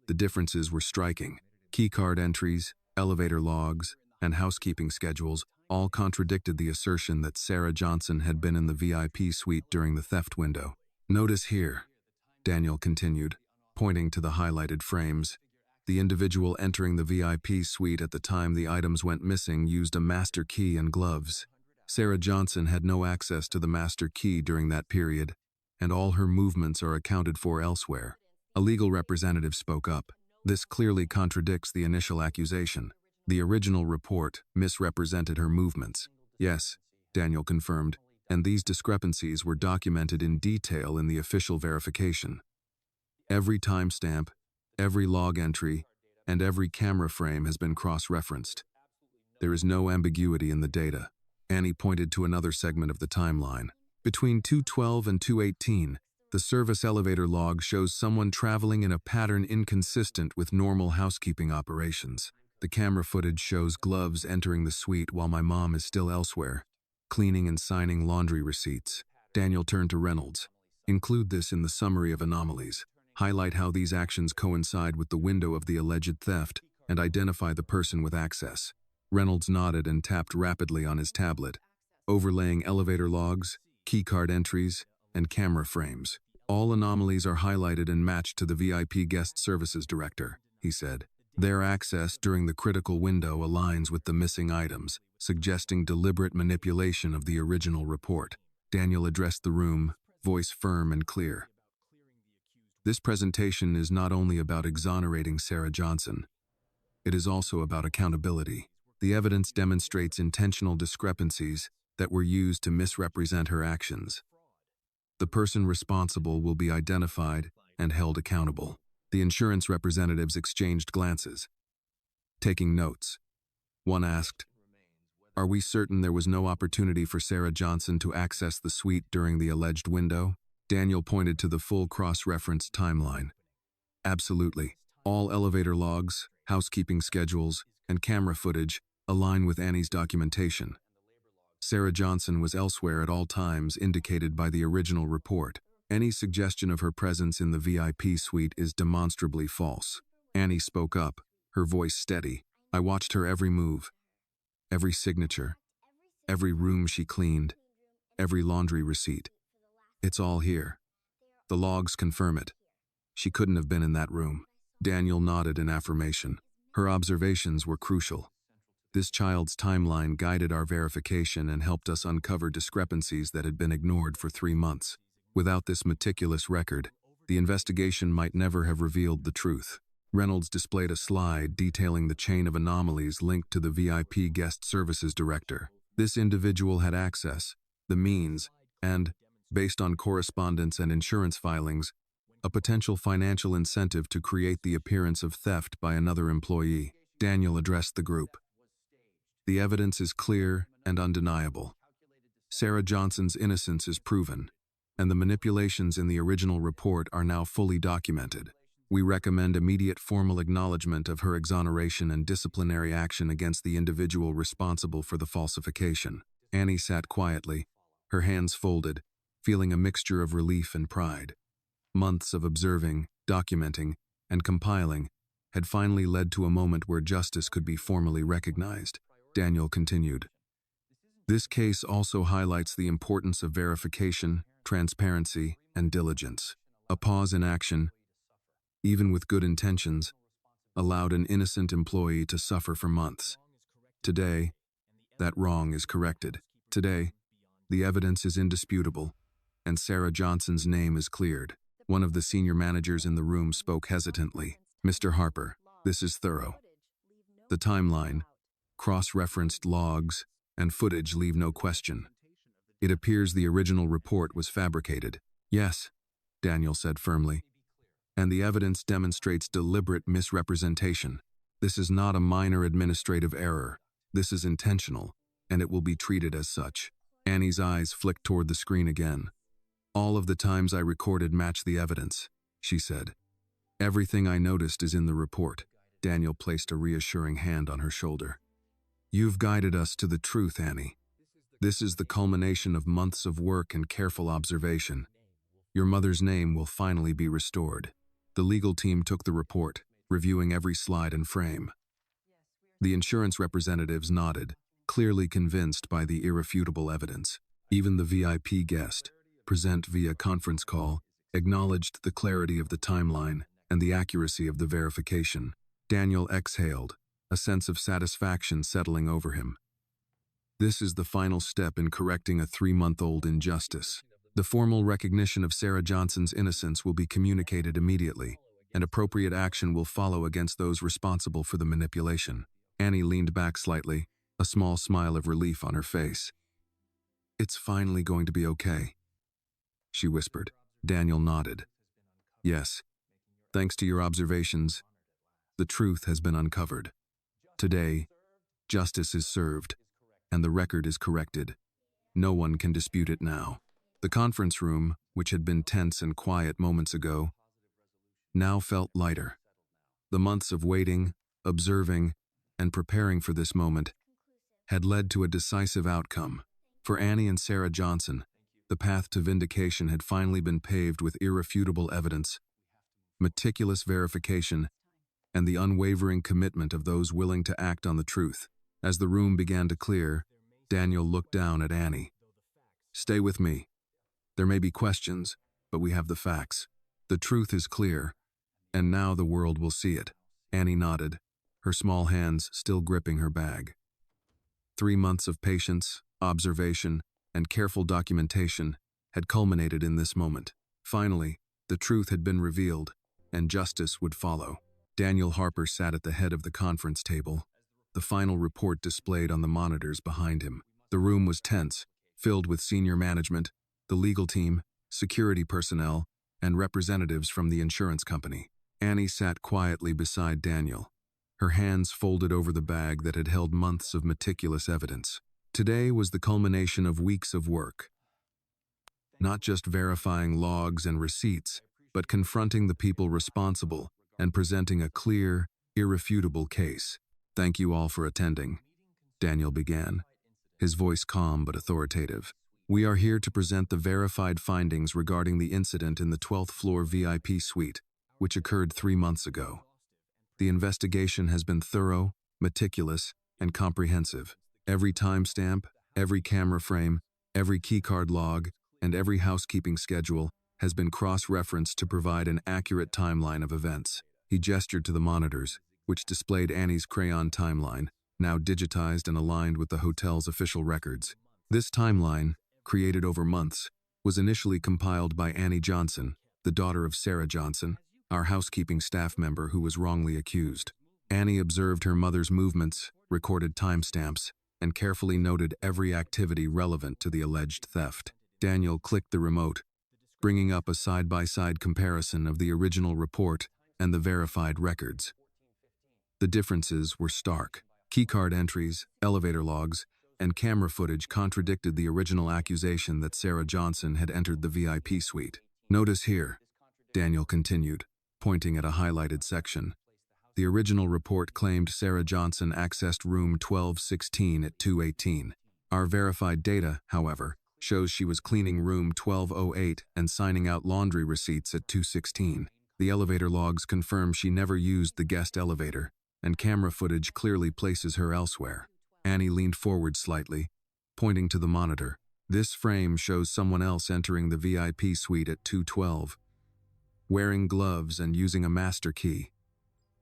The differences were striking. Keycard entries, elevator logs, and housekeeping schedules all contradicted the assertion that Sarah Johnson had been in the VIP suite during the theft window. "Notice here," Daniel continued, pointing to the highlighted frames, "the individual entering the VIP suite at the time the items went missing used a master key and gloves. Sarah Johnson had no access to the master key during that period, and all her movements are accounted for elsewhere." A legal representative spoke up. "This clearly contradicts the initial accusation. The original report misrepresented her movements." "Yes," Daniel confirmed, "and these discrepancies were documented in detail in the official verification. Every timestamp, every log entry, and every camera frame has been cross-referenced. There is no ambiguity in the data." Annie pointed to another segment of the timeline. "Between 2:12 and 2:18, the service elevator log shows someone traveling in a pattern inconsistent with normal housekeeping operations. The camera footage shows gloves entering the suite while my mom is still elsewhere, cleaning and signing laundry receipts." Daniel turned to Reynolds. "Include this in the summary of anomalies. Highlight how these actions coincide with the window of the alleged theft and identify the person with access." Reynolds nodded and tapped rapidly on his tablet, overlaying elevator logs, keycard entries, and camera frames. "All anomalies are highlighted and matched to the VIP guest services director," he said. "Their access during the critical window aligns with the missing items, suggesting deliberate manipulation of the original report." Daniel addressed the room, voice firm and clear. "This presentation is not only about exonerating Sarah Johnson. It is also about accountability. The evidence demonstrates intentional discrepancies that were used to misrepresent her actions. The person responsible will be identified and held accountable." The insurance representatives exchanged glances, taking notes. One asked, "Are we certain there was no opportunity for Sarah Johnson to access the suite during the alleged window?" Daniel pointed to the full cross-referenced timeline. "Absolutely. All elevator logs, housekeeping schedules, and camera footage align with Annie's documentation. Sarah Johnson was elsewhere at all times indicated by the original report. Any suggestion of her presence in the VIP suite is demonstrably false." Annie spoke up, her voice steady. "I watched her every move, every signature, every room she cleaned, every laundry receipt. It's all here. The logs confirm it. She couldn't have been in that room." Daniel nodded in affirmation. Her observations were crucial. This child's timeline guided our verification and helped us uncover discrepancies that had been ignored for 3 months. Without this meticulous record, the investigation might never have revealed the truth. Reynolds displayed a slide detailing the chain of anomalies linked to the VIP guest services director. This individual had access, the means, and, based on correspondence and insurance filings, a potential financial incentive to create the appearance of theft by another employee. Daniel addressed the group. "The evidence is clear and undeniable. Sarah Johnson's innocence is proven, and the manipulations in the original report are now fully documented. We recommend immediate formal acknowledgement of her exoneration and disciplinary action against the individual responsible for the falsification." Annie sat quietly, her hands folded, feeling a mixture of relief and pride. Months of observing, documenting, and compiling had finally led to a moment where justice could be formally recognized. Daniel continued, This case also highlights the importance of verification, transparency, and diligence. A pause in action, even with good intentions, allowed an innocent employee to suffer for months. Today, that wrong is corrected. Today, the evidence is indisputable, and Sarah Johnson's name is cleared. One of the senior managers in the room spoke hesitantly. "Mr. Harper, this is thorough. The timeline, cross-referenced logs, and footage leave no question. It appears the original report was fabricated." "Yes," Daniel said firmly, "and the evidence demonstrates deliberate misrepresentation. This is not a minor administrative error. This is intentional, and it will be treated as such." Annie's eyes flicked toward the screen again. "All of the times I recorded match the evidence," she said. "Everything I noticed is in the report." Daniel placed a reassuring hand on her shoulder. "You've guided us to the truth, Annie. This is the culmination of months of work and careful observation. Your mother's name will finally be restored." The legal team took the report, reviewing every slide and frame. The insurance representatives nodded, clearly convinced by the irrefutable evidence. Even the VIP guest, present via conference call, acknowledged the clarity of the timeline and the accuracy of the verification. Daniel exhaled, a sense of satisfaction settling over him. This is the final step in correcting a 3-month-old injustice. The formal recognition of Sarah Johnson's innocence will be communicated immediately, and appropriate action will follow against those responsible for the manipulation. Annie leaned back slightly, a small smile of relief on her face. "It's finally going to be okay," she whispered. Daniel nodded. "Yes, thanks to your observations, the truth has been uncovered. Today, justice is served, and the record is corrected. No one can dispute it now." The conference room, which had been tense and quiet moments ago, now felt lighter. The months of waiting, observing, and preparing for this moment had led to a decisive outcome. For Annie and Sarah Johnson, the path to vindication had finally been paved with irrefutable evidence, meticulous verification, and the unwavering commitment of those willing to act on the truth. As the room began to clear, Daniel looked down at Annie. "Stay with me. There may be questions, but we have the facts. The truth is clear, and now the world will see it." Annie nodded, her small hands still gripping her bag. 3 months of patience, observation, and careful documentation had culminated in this moment. Finally, the truth had been revealed, and justice would follow. Daniel Harper sat at the head of the conference table, the final report displayed on the monitors behind him. The room was tense, filled with senior management, the legal team, security personnel, and representatives from the insurance company. Annie sat quietly beside Daniel, her hands folded over the bag that had held months of meticulous evidence. Today was the culmination of weeks of work. Not just verifying logs and receipts, but confronting the people responsible and presenting a clear, irrefutable case. "Thank you all for attending," Daniel began, his voice calm but authoritative. "We are here to present the verified findings regarding the incident in the 12th floor VIP suite, which occurred 3 months ago. The investigation has been thorough, meticulous, and comprehensive. Every timestamp, every camera frame, every keycard log, and every housekeeping schedule has been cross-referenced to provide an accurate timeline of events." He gestured to the monitors, which displayed Annie's crayon timeline, now digitized and aligned with the hotel's official records. This timeline, created over months, was initially compiled by Annie Johnson, the daughter of Sarah Johnson, our housekeeping staff member who was wrongly accused. Annie observed her mother's movements, recorded timestamps, and carefully noted every activity relevant to the alleged theft. Daniel clicked the remote, bringing up a side-by-side comparison of the original report and the verified records. The differences were stark. Keycard entries, elevator logs, and camera footage contradicted the original accusation that Sarah Johnson had entered the VIP suite. "Notice here," Daniel continued, pointing at a highlighted section. "The original report claimed Sarah Johnson accessed room 1216 at 2:18. Our verified data, however, shows she was cleaning room 1208 and signing out laundry receipts at 2:16. The elevator logs confirm she never used the guest elevator, and camera footage clearly places her elsewhere." Annie leaned forward slightly, pointing to the monitor. This frame shows someone else entering the VIP suite at 2:12, wearing gloves and using a master key.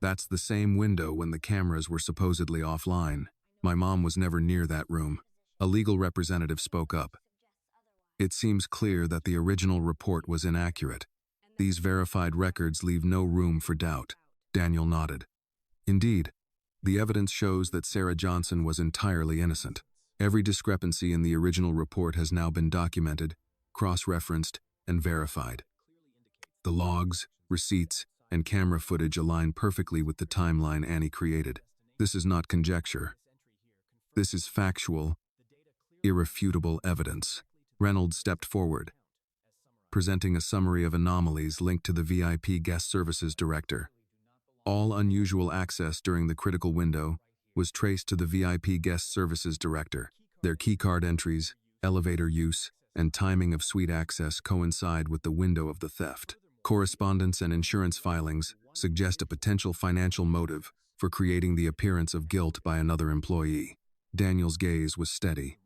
That's the same window when the cameras were supposedly offline. My mom was never near that room. A legal representative spoke up. It seems clear that the original report was inaccurate. These verified records leave no room for doubt. Daniel nodded. Indeed, the evidence shows that Sarah Johnson was entirely innocent. Every discrepancy in the original report has now been documented, cross-referenced, and verified. The logs, receipts, and camera footage align perfectly with the timeline Annie created. This is not conjecture. This is factual, irrefutable evidence. Reynolds stepped forward, presenting a summary of anomalies linked to the VIP Guest Services Director. All unusual access during the critical window was traced to the VIP Guest Services Director. Their keycard entries, elevator use, and timing of suite access coincide with the window of the theft. Correspondence and insurance filings suggest a potential financial motive for creating the appearance of guilt by another employee. Daniel's gaze was steady.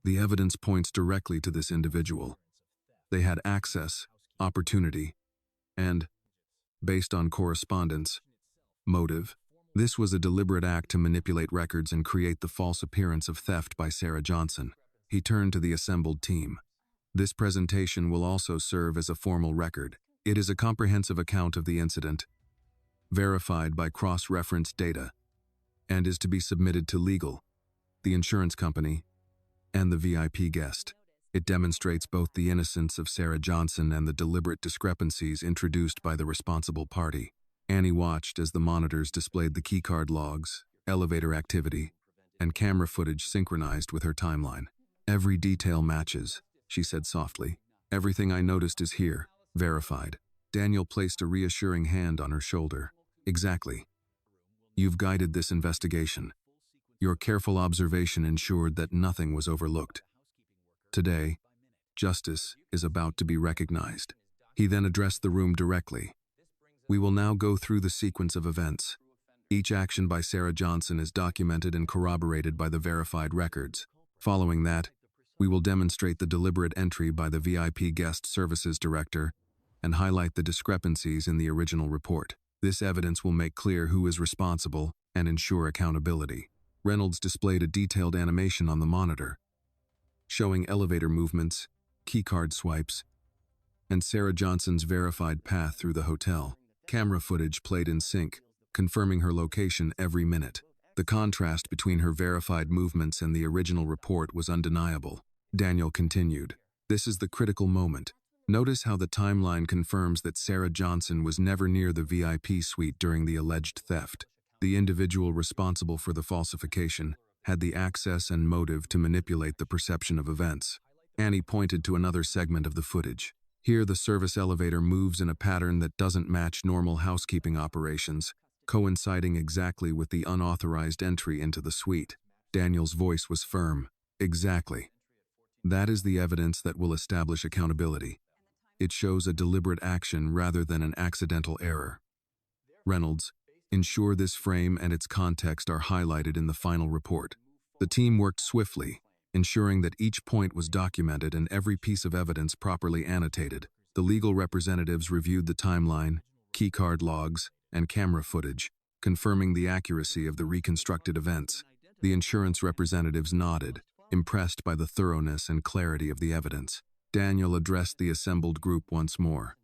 The evidence points directly to this individual. They had access, opportunity, and, based on correspondence, motive. This was a deliberate act to manipulate records and create the false appearance of theft by Sarah Johnson. He turned to the assembled team. This presentation will also serve as a formal record. It is a comprehensive account of the incident, verified by cross-referenced data, and is to be submitted to legal, the insurance company, and the VIP guest. It demonstrates both the innocence of Sarah Johnson and the deliberate discrepancies introduced by the responsible party. Annie watched as the monitors displayed the keycard logs, elevator activity, and camera footage synchronized with her timeline. "Every detail matches," she said softly. "Everything I noticed is here, verified." Daniel placed a reassuring hand on her shoulder. "Exactly. You've guided this investigation. Your careful observation ensured that nothing was overlooked. Today, justice is about to be recognized." He then addressed the room directly. "We will now go through the sequence of events. Each action by Sarah Johnson is documented and corroborated by the verified records. Following that, we will demonstrate the deliberate entry by the VIP Guest Services Director and highlight the discrepancies in the original report. This evidence will make clear who is responsible and ensure accountability." Reynolds displayed a detailed animation on the monitor, showing elevator movements, keycard swipes, and Sarah Johnson's verified path through the hotel. Camera footage played in sync, confirming her location every minute. The contrast between her verified movements and the original report was undeniable. Daniel continued, "This is the critical moment. Notice how the timeline confirms that Sarah Johnson was never near the VIP suite during the alleged theft. The individual responsible for the falsification had the access and motive to manipulate the perception of events." Annie pointed to another segment of the footage. Here, the service elevator moves in a pattern that doesn't match normal housekeeping operations, coinciding exactly with the unauthorized entry into the suite. Daniel's voice was firm. "Exactly. That is the evidence that will establish accountability. It shows a deliberate action rather than an accidental error." Reynolds, "Ensure this frame and its context are highlighted in the final report." The team worked swiftly, ensuring that each point was documented and every piece of evidence properly annotated. The legal representatives reviewed the timeline, keycard logs, and camera footage, confirming the accuracy of the reconstructed events. The insurance representatives nodded, impressed by the thoroughness and clarity of the evidence. Daniel addressed the assembled group once more.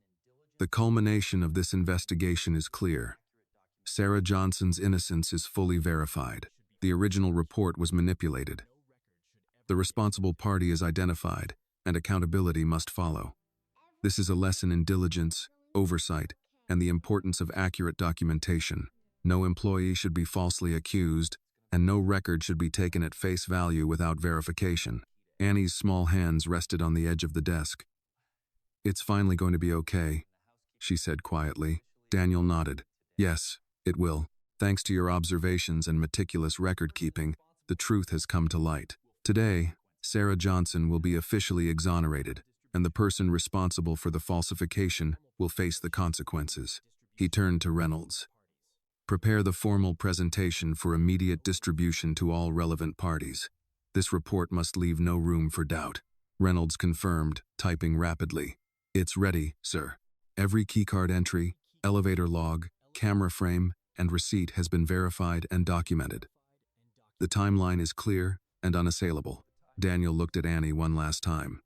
"The culmination of this investigation is clear. Sarah Johnson's innocence is fully verified. The original report was manipulated. The responsible party is identified, and accountability must follow. This is a lesson in diligence, oversight, and the importance of accurate documentation. No employee should be falsely accused, and no record should be taken at face value without verification." Annie's small hands rested on the edge of the desk. "It's finally going to be okay," she said quietly. Daniel nodded. "Yes, it will. Thanks to your observations and meticulous record-keeping, the truth has come to light. Today, Sarah Johnson will be officially exonerated, and the person responsible for the falsification will face the consequences." He turned to Reynolds. "Prepare the formal presentation for immediate distribution to all relevant parties." This report must leave no room for doubt. Reynolds confirmed, typing rapidly. It's ready, sir. Every keycard entry, elevator log, camera frame, and receipt has been verified and documented. The timeline is clear and unassailable. Daniel looked at Annie one last time.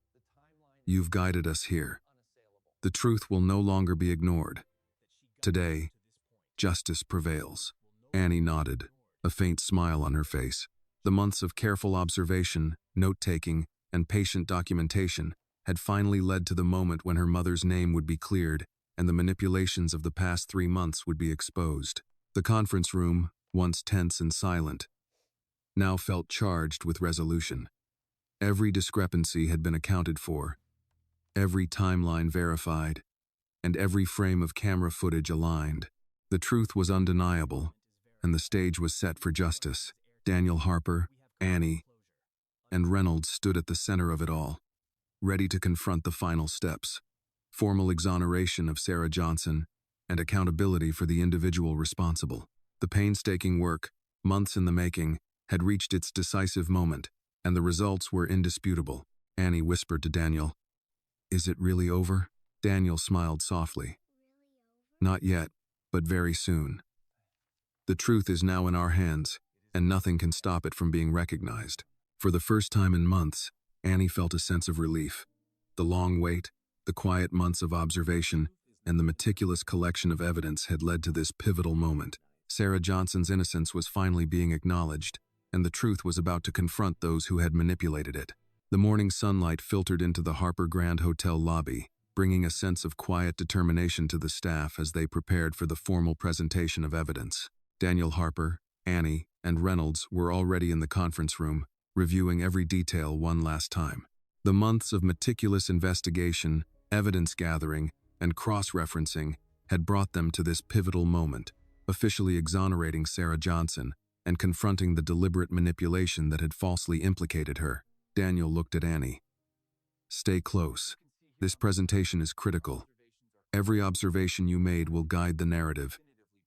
You've guided us here. The truth will no longer be ignored. Today, justice prevails. Annie nodded, a faint smile on her face. The months of careful observation, note-taking, and patient documentation had finally led to the moment when her mother's name would be cleared and the manipulations of the past 3 months would be exposed. The conference room, once tense and silent, now felt charged with resolution. Every discrepancy had been accounted for, every timeline verified, and every frame of camera footage aligned. The truth was undeniable, and the stage was set for justice. Daniel Harper, Annie, and Reynolds stood at the center of it all, ready to confront the final steps: formal exoneration of Sarah Johnson and accountability for the individual responsible. The painstaking work, months in the making, had reached its decisive moment, and the results were indisputable. Annie whispered to Daniel, "Is it really over?" Daniel smiled softly. "Not yet, but very soon. The truth is now in our hands, and nothing can stop it from being recognized." For the first time in months, Annie felt a sense of relief. The long wait, the quiet months of observation, and the meticulous collection of evidence had led to this pivotal moment. Sarah Johnson's innocence was finally being acknowledged, and the truth was about to confront those who had manipulated it. The morning sunlight filtered into the Harper Grand Hotel lobby, bringing a sense of quiet determination to the staff as they prepared for the formal presentation of evidence. Daniel Harper, Annie, and Reynolds were already in the conference room, reviewing every detail one last time. The months of meticulous investigation, evidence gathering, and cross-referencing had brought them to this pivotal moment, officially exonerating Sarah Johnson and confronting the deliberate manipulation that had falsely implicated her. Daniel looked at Annie. "Stay close. This presentation is critical. Every observation you made will guide the narrative,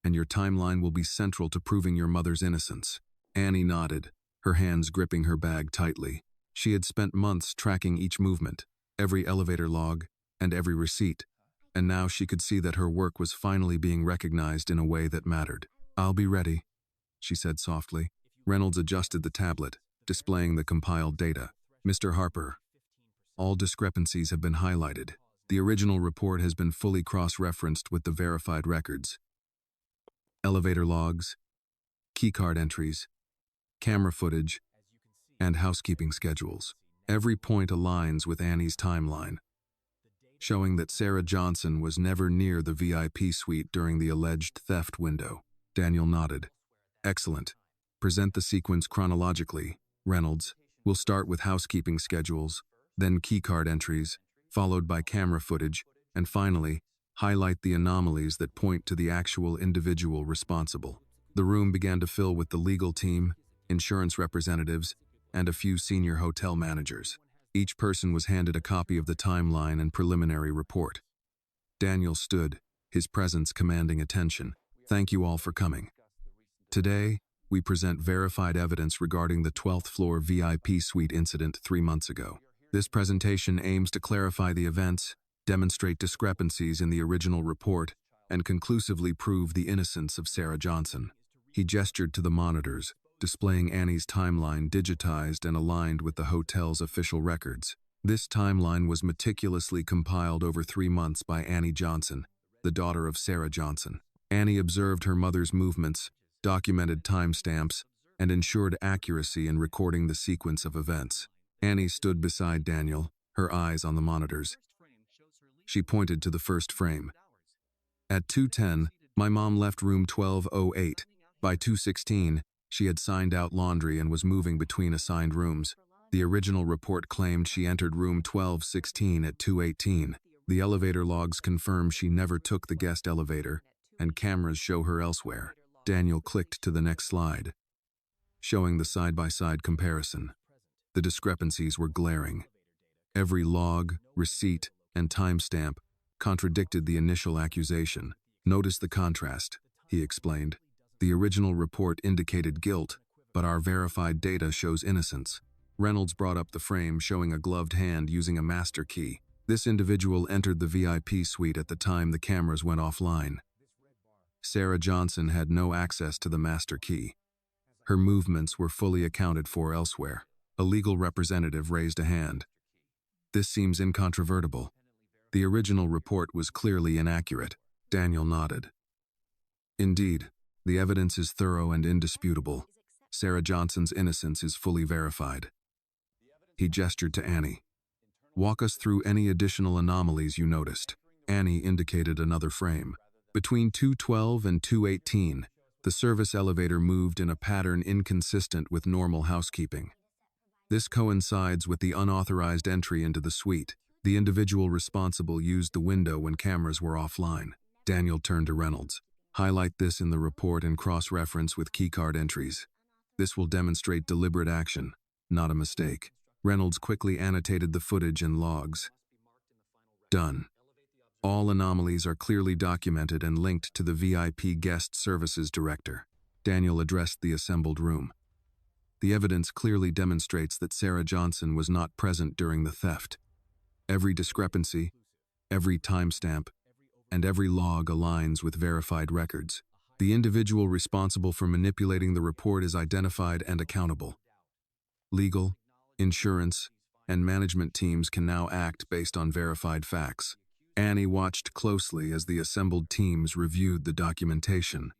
and your timeline will be central to proving your mother's innocence." Annie nodded, her hands gripping her bag tightly. She had spent months tracking each movement, every elevator log, and every receipt, and now she could see that her work was finally being recognized in a way that mattered. "I'll be ready," she said softly. Reynolds adjusted the tablet, displaying the compiled data. "Mr. Harper, all discrepancies have been highlighted. The original report has been fully cross-referenced with the verified records. Elevator logs, keycard entries, camera footage, and housekeeping schedules. Every point aligns with Annie's timeline, showing that Sarah Johnson was never near the VIP suite during the alleged theft window." Daniel nodded. "Excellent. Present the sequence chronologically, Reynolds. We'll start with housekeeping schedules, then keycard entries, followed by camera footage, and finally, highlight the anomalies that point to the actual individual responsible." The room began to fill with the legal team, insurance representatives, and a few senior hotel managers. Each person was handed a copy of the timeline and preliminary report. Daniel stood, his presence commanding attention. "Thank you all for coming. Today, we present verified evidence regarding the 12th floor VIP suite incident 3 months ago. This presentation aims to clarify the events, demonstrate discrepancies in the original report, and conclusively prove the innocence of Sarah Johnson." He gestured to the monitors, displaying Annie's timeline digitized and aligned with the hotel's official records. This timeline was meticulously compiled over 3 months by Annie Johnson, the daughter of Sarah Johnson. Annie observed her mother's movements, documented timestamps, and ensured accuracy in recording the sequence of events. Annie stood beside Daniel, her eyes on the monitors. She pointed to the first frame. "At 2:10, my mom left room 1208. By 2:16, she had signed out laundry and was moving between assigned rooms. The original report claimed she entered room 1216 at 2:18. The elevator logs confirm she never took the guest elevator, and cameras show her elsewhere." Daniel clicked to the next slide, showing the side-by-side comparison. The discrepancies were glaring. Every log, receipt, and timestamp contradicted the initial accusation. "Notice the contrast," he explained. "The original report indicated guilt, but our verified data shows innocence. Reynolds brought up the frame, showing a gloved hand using a master key. This individual entered the VIP suite at the time the cameras went offline. Sarah Johnson had no access to the master key. Her movements were fully accounted for elsewhere. A legal representative raised a hand. This seems incontrovertible. The original report was clearly inaccurate. Daniel nodded. Indeed, the evidence is thorough and indisputable. Sarah Johnson's innocence is fully verified. He gestured to Annie. Walk us through any additional anomalies you noticed. Annie indicated another frame. Between 2:12 and 2:18, the service elevator moved in a pattern inconsistent with normal housekeeping. This coincides with the unauthorized entry into the suite. The individual responsible used the window when cameras were offline. Daniel turned to Reynolds. Highlight this in the report and cross-reference with keycard entries. This will demonstrate deliberate action, not a mistake. Reynolds quickly annotated the footage and logs. Done. All anomalies are clearly documented and linked to the VIP guest services director. Daniel addressed the assembled room. The evidence clearly demonstrates that Sarah Johnson was not present during the theft. Every discrepancy, every timestamp, and every log aligns with verified records. The individual responsible for manipulating the report is identified and accountable. Legal, insurance, and management teams can now act based on verified facts. Annie watched closely as the assembled teams reviewed the documentation.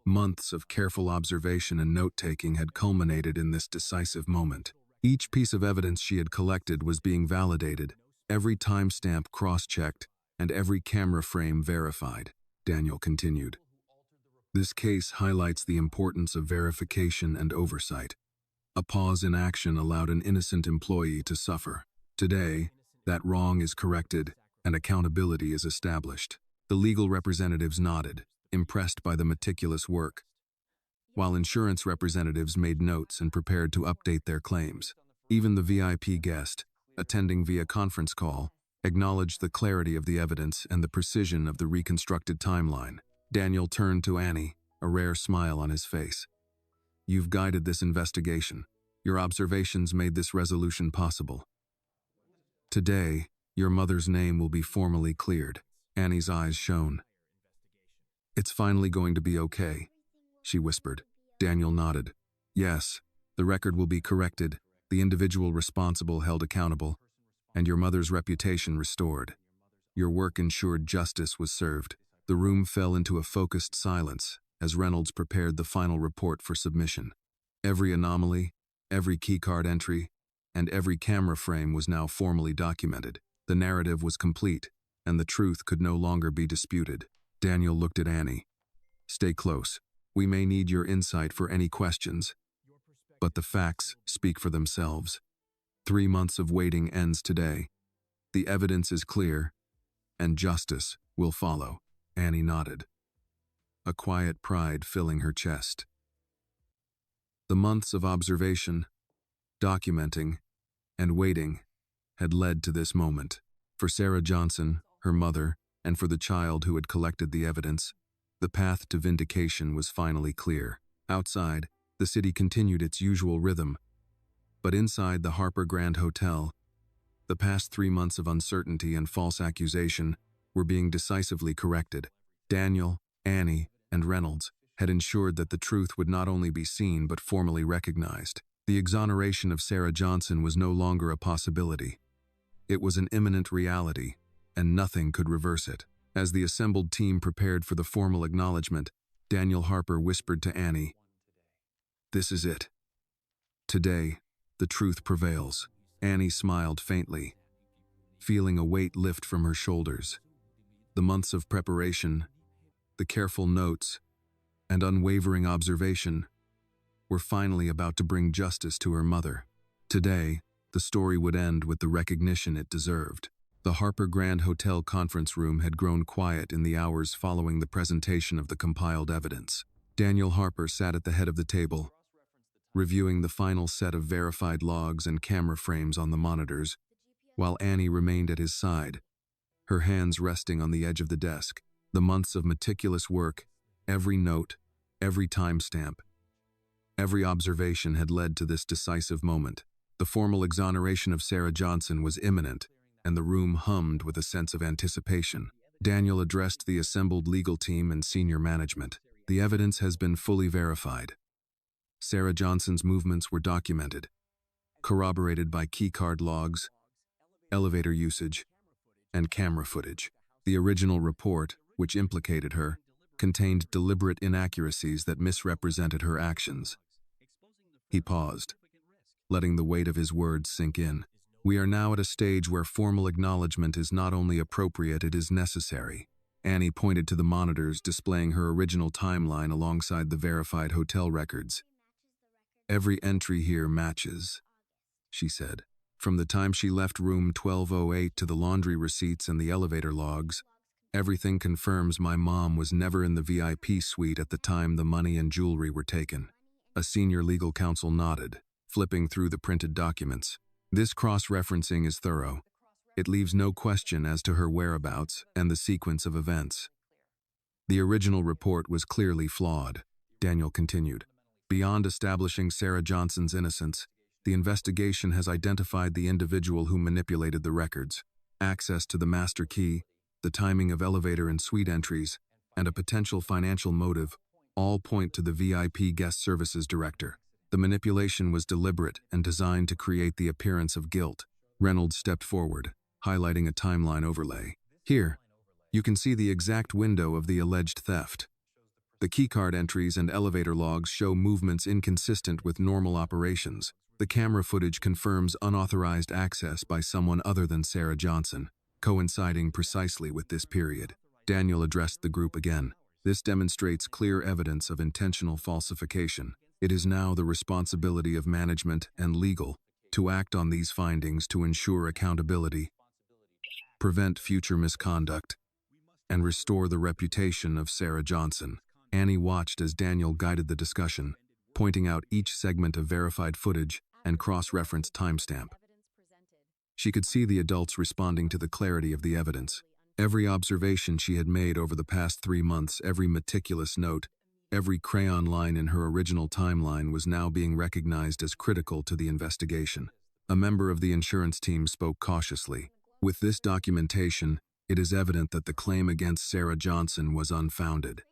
Months of careful observation and note-taking had culminated in this decisive moment. Each piece of evidence she had collected was being validated, every timestamp cross-checked, and every camera frame verified. Daniel continued. This case highlights the importance of verification and oversight. A pause in action allowed an innocent employee to suffer. Today, that wrong is corrected and accountability is established. The legal representatives nodded, impressed by the meticulous work, while insurance representatives made notes and prepared to update their claims. Even the VIP guest, attending via conference call, acknowledged the clarity of the evidence and the precision of the reconstructed timeline. Daniel turned to Annie, a rare smile on his face. You've guided this investigation. Your observations made this resolution possible. Today, your mother's name will be formally cleared. Annie's eyes shone. It's finally going to be okay, she whispered. Daniel nodded. Yes, the record will be corrected, the individual responsible held accountable, and your mother's reputation restored. Your work ensured justice was served. The room fell into a focused silence as Reynolds prepared the final report for submission. Every anomaly, every keycard entry, and every camera frame was now formally documented. The narrative was complete, and the truth could no longer be disputed. Daniel looked at Annie. Stay close. We may need your insight for any questions, but the facts speak for themselves. 3 months of waiting ends today. The evidence is clear, and justice will follow. Annie nodded, a quiet pride filling her chest. The months of observation, documenting, and waiting had led to this moment. For Sarah Johnson, her mother, and for the child who had collected the evidence, the path to vindication was finally clear. Outside, the city continued its usual rhythm, but inside the Harper Grand Hotel, the past 3 months of uncertainty and false accusation were being decisively corrected. Daniel, Annie, and Reynolds had ensured that the truth would not only be seen but formally recognized. The exoneration of Sarah Johnson was no longer a possibility. It was an imminent reality, and nothing could reverse it. As the assembled team prepared for the formal acknowledgement, Daniel Harper whispered to Annie, "This is it. Today, the truth prevails." Annie smiled faintly, feeling a weight lift from her shoulders. The months of preparation, the careful notes, and unwavering observation were finally about to bring justice to her mother. Today, the story would end with the recognition it deserved. The Harper Grand Hotel conference room had grown quiet in the hours following the presentation of the compiled evidence. Daniel Harper sat at the head of the table, reviewing the final set of verified logs and camera frames on the monitors, while Annie remained at his side, her hands resting on the edge of the desk. The months of meticulous work, every note, every timestamp, every observation had led to this decisive moment. The formal exoneration of Sarah Johnson was imminent, and the room hummed with a sense of anticipation. Daniel addressed the assembled legal team and senior management. The evidence has been fully verified. Sarah Johnson's movements were documented, corroborated by keycard logs, elevator usage, and camera footage. The original report, which implicated her, contained deliberate inaccuracies that misrepresented her actions. He paused, letting the weight of his words sink in. We are now at a stage where formal acknowledgement is not only appropriate, it is necessary. Annie pointed to the monitors displaying her original timeline alongside the verified hotel records. Every entry here matches, she said. From the time she left room 1208 to the laundry receipts and the elevator logs, everything confirms my mom was never in the VIP suite at the time the money and jewelry were taken. A senior legal counsel nodded, flipping through the printed documents. This cross-referencing is thorough. It leaves no question as to her whereabouts and the sequence of events. The original report was clearly flawed, Daniel continued. Beyond establishing Sarah Johnson's innocence, the investigation has identified the individual who manipulated the records. Access to the master key, the timing of elevator and suite entries, and a potential financial motive all point to the VIP guest services director. The manipulation was deliberate and designed to create the appearance of guilt. Reynolds stepped forward, highlighting a timeline overlay. Here, you can see the exact window of the alleged theft. The keycard entries and elevator logs show movements inconsistent with normal operations. The camera footage confirms unauthorized access by someone other than Sarah Johnson, coinciding precisely with this period. Daniel addressed the group again. This demonstrates clear evidence of intentional falsification. It is now the responsibility of management and legal to act on these findings to ensure accountability, prevent future misconduct, and restore the reputation of Sarah Johnson. Annie watched as Daniel guided the discussion, pointing out each segment of verified footage and cross-referenced timestamp. She could see the adults responding to the clarity of the evidence. Every observation she had made over the past 3 months, every meticulous note, every crayon line in her original timeline was now being recognized as critical to the investigation. A member of the insurance team spoke cautiously. With this documentation, it is evident that the claim against Sarah Johnson was unfounded.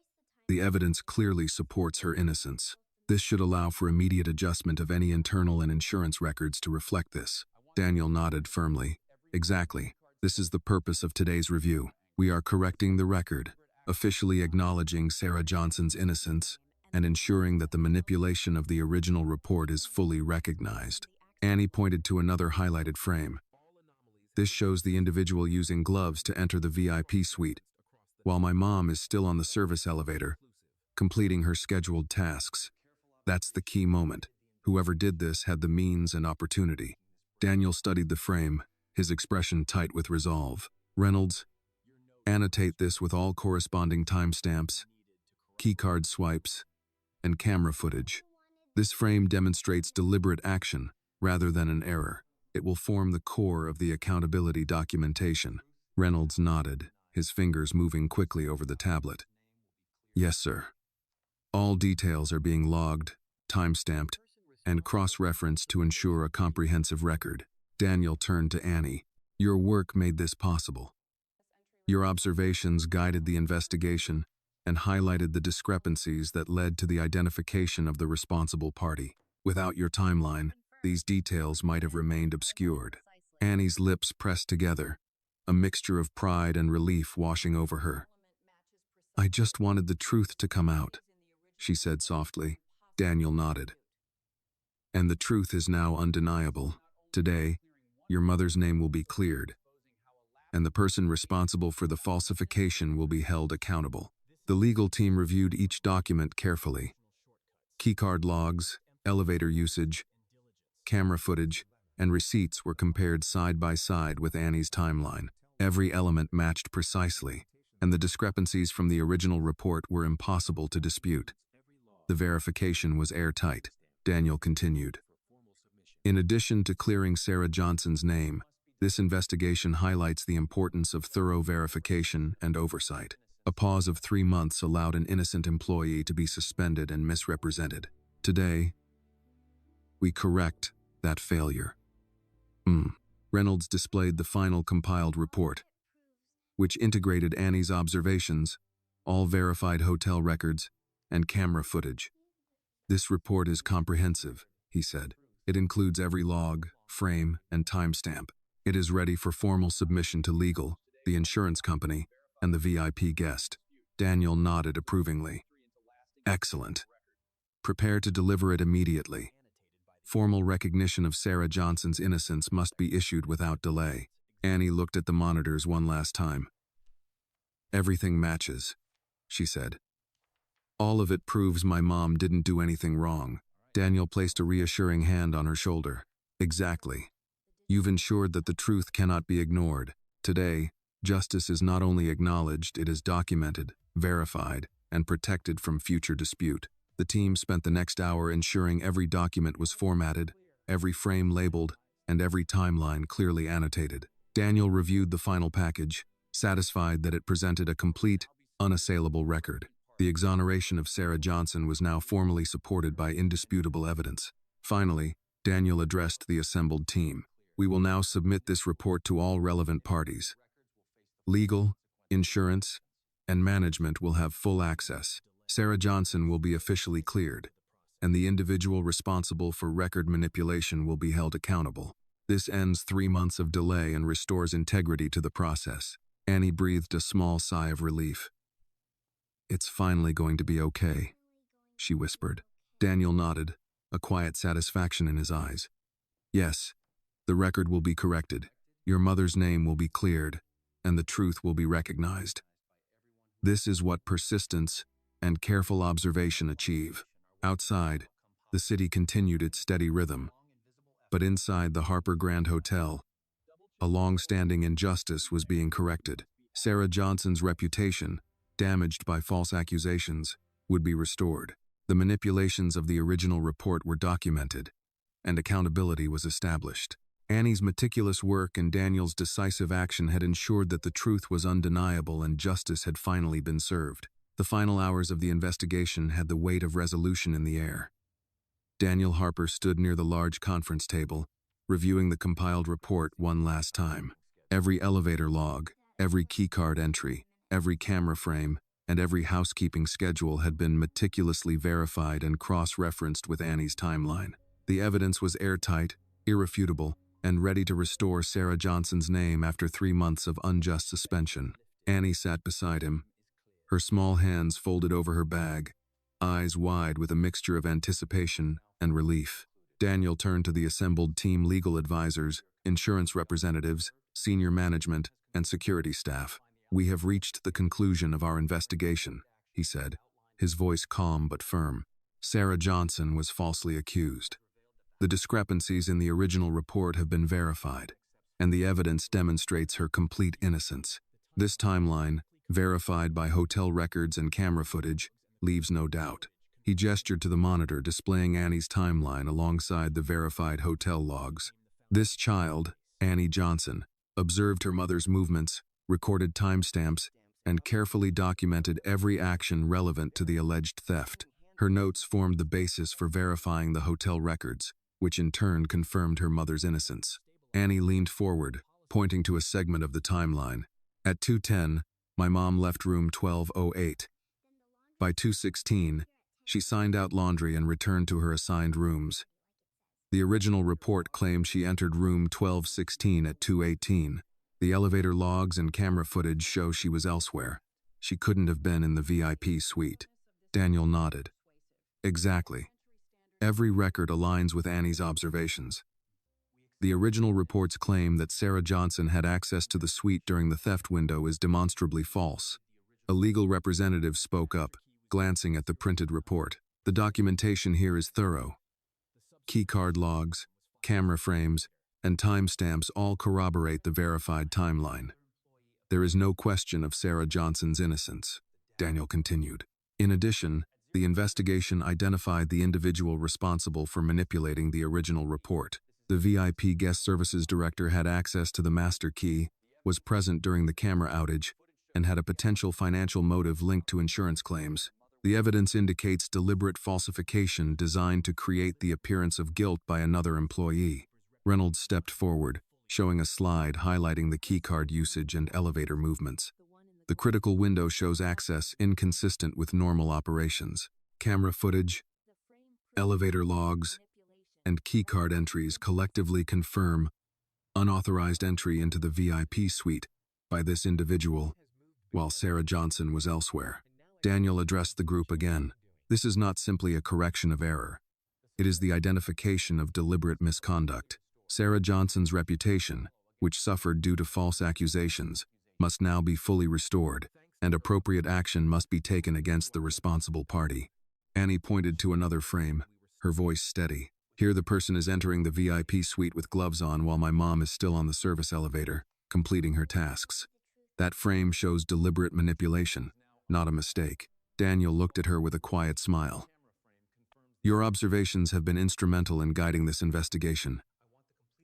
The evidence clearly supports her innocence. This should allow for immediate adjustment of any internal and insurance records to reflect this. Daniel nodded firmly. Exactly. This is the purpose of today's review. We are correcting the record, officially acknowledging Sarah Johnson's innocence, and ensuring that the manipulation of the original report is fully recognized. Annie pointed to another highlighted frame. This shows the individual using gloves to enter the VIP suite, while my mom is still on the service elevator, completing her scheduled tasks. That's the key moment. Whoever did this had the means and opportunity. Daniel studied the frame, his expression tight with resolve. Reynolds, annotate this with all corresponding timestamps, keycard swipes, and camera footage. This frame demonstrates deliberate action rather than an error. It will form the core of the accountability documentation. Reynolds nodded, his fingers moving quickly over the tablet. Yes, sir. All details are being logged, timestamped, and cross-referenced to ensure a comprehensive record. Daniel turned to Annie. Your work made this possible. Your observations guided the investigation and highlighted the discrepancies that led to the identification of the responsible party. Without your timeline, these details might have remained obscured. Annie's lips pressed together, a mixture of pride and relief washing over her. I just wanted the truth to come out, she said softly. Daniel nodded. And the truth is now undeniable. Today, your mother's name will be cleared, and the person responsible for the falsification will be held accountable. The legal team reviewed each document carefully. Keycard logs, elevator usage, camera footage, and receipts were compared side by side with Annie's timeline. Every element matched precisely, and the discrepancies from the original report were impossible to dispute. The verification was airtight, Daniel continued. In addition to clearing Sarah Johnson's name, this investigation highlights the importance of thorough verification and oversight. A pause of 3 months allowed an innocent employee to be suspended and misrepresented. Today, we correct that failure. Reynolds displayed the final compiled report, which integrated Annie's observations, all verified hotel records, and camera footage. "This report is comprehensive," he said. "It includes every log, frame, and timestamp. It is ready for formal submission to legal, the insurance company, and the VIP guest." Daniel nodded approvingly. "Excellent. Prepare to deliver it immediately. Formal recognition of Sarah Johnson's innocence must be issued without delay." Annie looked at the monitors one last time. "Everything matches," she said. "All of it proves my mom didn't do anything wrong." Daniel placed a reassuring hand on her shoulder. "Exactly. You've ensured that the truth cannot be ignored. Today, justice is not only acknowledged, it is documented, verified, and protected from future dispute." The team spent the next hour ensuring every document was formatted, every frame labeled, and every timeline clearly annotated. Daniel reviewed the final package, satisfied that it presented a complete, unassailable record. The exoneration of Sarah Johnson was now formally supported by indisputable evidence. Finally, Daniel addressed the assembled team. "We will now submit this report to all relevant parties. Legal, insurance, and management will have full access. Sarah Johnson will be officially cleared, and the individual responsible for record manipulation will be held accountable. This ends 3 months of delay and restores integrity to the process." Annie breathed a small sigh of relief. "It's finally going to be okay," she whispered. Daniel nodded, a quiet satisfaction in his eyes. "Yes, the record will be corrected, your mother's name will be cleared, and the truth will be recognized. This is what persistence and careful observation achieve." Outside, the city continued its steady rhythm. But inside the Harper Grand Hotel, a long-standing injustice was being corrected. Sarah Johnson's reputation, damaged by false accusations, would be restored. The manipulations of the original report were documented, and accountability was established. Annie's meticulous work and Daniel's decisive action had ensured that the truth was undeniable and justice had finally been served. The final hours of the investigation had the weight of resolution in the air. Daniel Harper stood near the large conference table, reviewing the compiled report one last time. Every elevator log, every keycard entry, every camera frame, and every housekeeping schedule had been meticulously verified and cross-referenced with Annie's timeline. The evidence was airtight, irrefutable, and ready to restore Sarah Johnson's name after 3 months of unjust suspension. Annie sat beside him, her small hands folded over her bag, eyes wide with a mixture of anticipation and relief. Daniel turned to the assembled team: legal advisors, insurance representatives, senior management, and security staff. "We have reached the conclusion of our investigation," he said, his voice calm but firm. "Sarah Johnson was falsely accused. The discrepancies in the original report have been verified, and the evidence demonstrates her complete innocence. This timeline, verified by hotel records and camera footage, leaves no doubt." He gestured to the monitor displaying Annie's timeline alongside the verified hotel logs. "This child, Annie Johnson, observed her mother's movements, recorded timestamps, and carefully documented every action relevant to the alleged theft. Her notes formed the basis for verifying the hotel records, which in turn confirmed her mother's innocence." Annie leaned forward, pointing to a segment of the timeline. "At 2:10, my mom left room 1208. By 2:16, she signed out laundry and returned to her assigned rooms. The original report claimed she entered room 1216 at 2:18. The elevator logs and camera footage show she was elsewhere. She couldn't have been in the VIP suite." Daniel nodded. "Exactly. Every record aligns with Annie's observations. The original report's claim that Sarah Johnson had access to the suite during the theft window is demonstrably false." A legal representative spoke up, glancing at the printed report. "The documentation here is thorough. Keycard logs, camera frames, and timestamps all corroborate the verified timeline. There is no question of Sarah Johnson's innocence," Daniel continued. "In addition, the investigation identified the individual responsible for manipulating the original report. The VIP guest services director had access to the master key, was present during the camera outage, and had a potential financial motive linked to insurance claims. The evidence indicates deliberate falsification designed to create the appearance of guilt by another employee. Reynolds stepped forward, showing a slide highlighting the keycard usage and elevator movements. The critical window shows access inconsistent with normal operations. Camera footage, elevator logs, and keycard entries collectively confirm unauthorized entry into the VIP suite by this individual, while Sarah Johnson was elsewhere. Daniel addressed the group again. This is not simply a correction of error. It is the identification of deliberate misconduct. Sarah Johnson's reputation, which suffered due to false accusations, must now be fully restored, and appropriate action must be taken against the responsible party. Annie pointed to another frame, her voice steady. Here the person is entering the VIP suite with gloves on while my mom is still on the service elevator, completing her tasks. That frame shows deliberate manipulation, not a mistake. Daniel looked at her with a quiet smile. Your observations have been instrumental in guiding this investigation.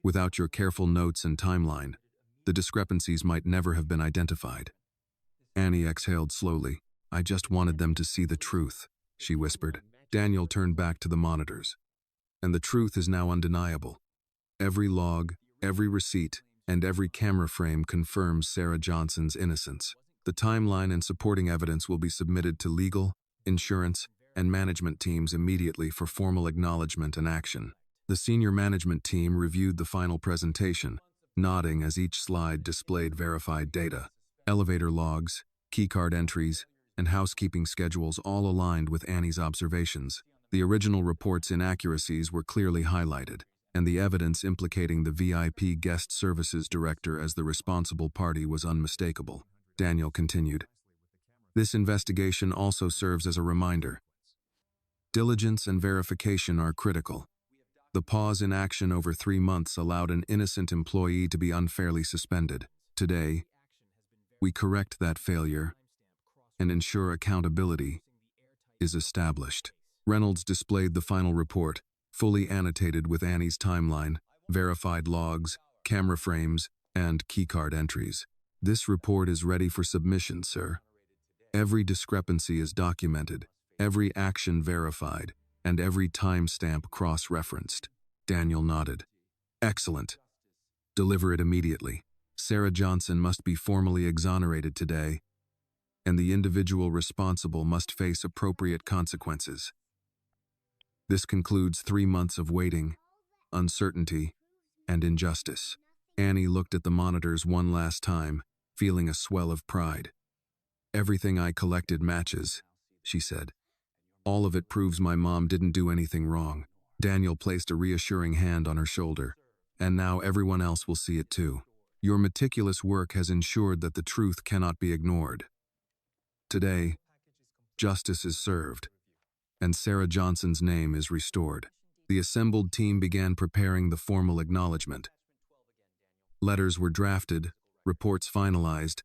Without your careful notes and timeline, the discrepancies might never have been identified. Annie exhaled slowly. I just wanted them to see the truth, she whispered. Daniel turned back to the monitors. And the truth is now undeniable. Every log, every receipt, and every camera frame confirms Sarah Johnson's innocence. The timeline and supporting evidence will be submitted to legal, insurance, and management teams immediately for formal acknowledgement and action. The senior management team reviewed the final presentation, nodding as each slide displayed verified data. Elevator logs, keycard entries, and housekeeping schedules all aligned with Annie's observations. The original report's inaccuracies were clearly highlighted, and the evidence implicating the VIP guest services director as the responsible party was unmistakable. Daniel continued. This investigation also serves as a reminder. Diligence and verification are critical. The pause in action over 3 months allowed an innocent employee to be unfairly suspended. Today, we correct that failure and ensure accountability is established. Reynolds displayed the final report, fully annotated with Annie's timeline, verified logs, camera frames, and keycard entries. This report is ready for submission, sir. Every discrepancy is documented, every action verified, and every timestamp cross-referenced. Daniel nodded. Excellent. Deliver it immediately. Sarah Johnson must be formally exonerated today, and the individual responsible must face appropriate consequences. This concludes 3 months of waiting, uncertainty, and injustice. Annie looked at the monitors one last time, feeling a swell of pride. Everything I collected matches, she said. All of it proves my mom didn't do anything wrong. Daniel placed a reassuring hand on her shoulder. And now everyone else will see it too. Your meticulous work has ensured that the truth cannot be ignored. Today, justice is served, and Sarah Johnson's name is restored. The assembled team began preparing the formal acknowledgement. Letters were drafted, reports finalized,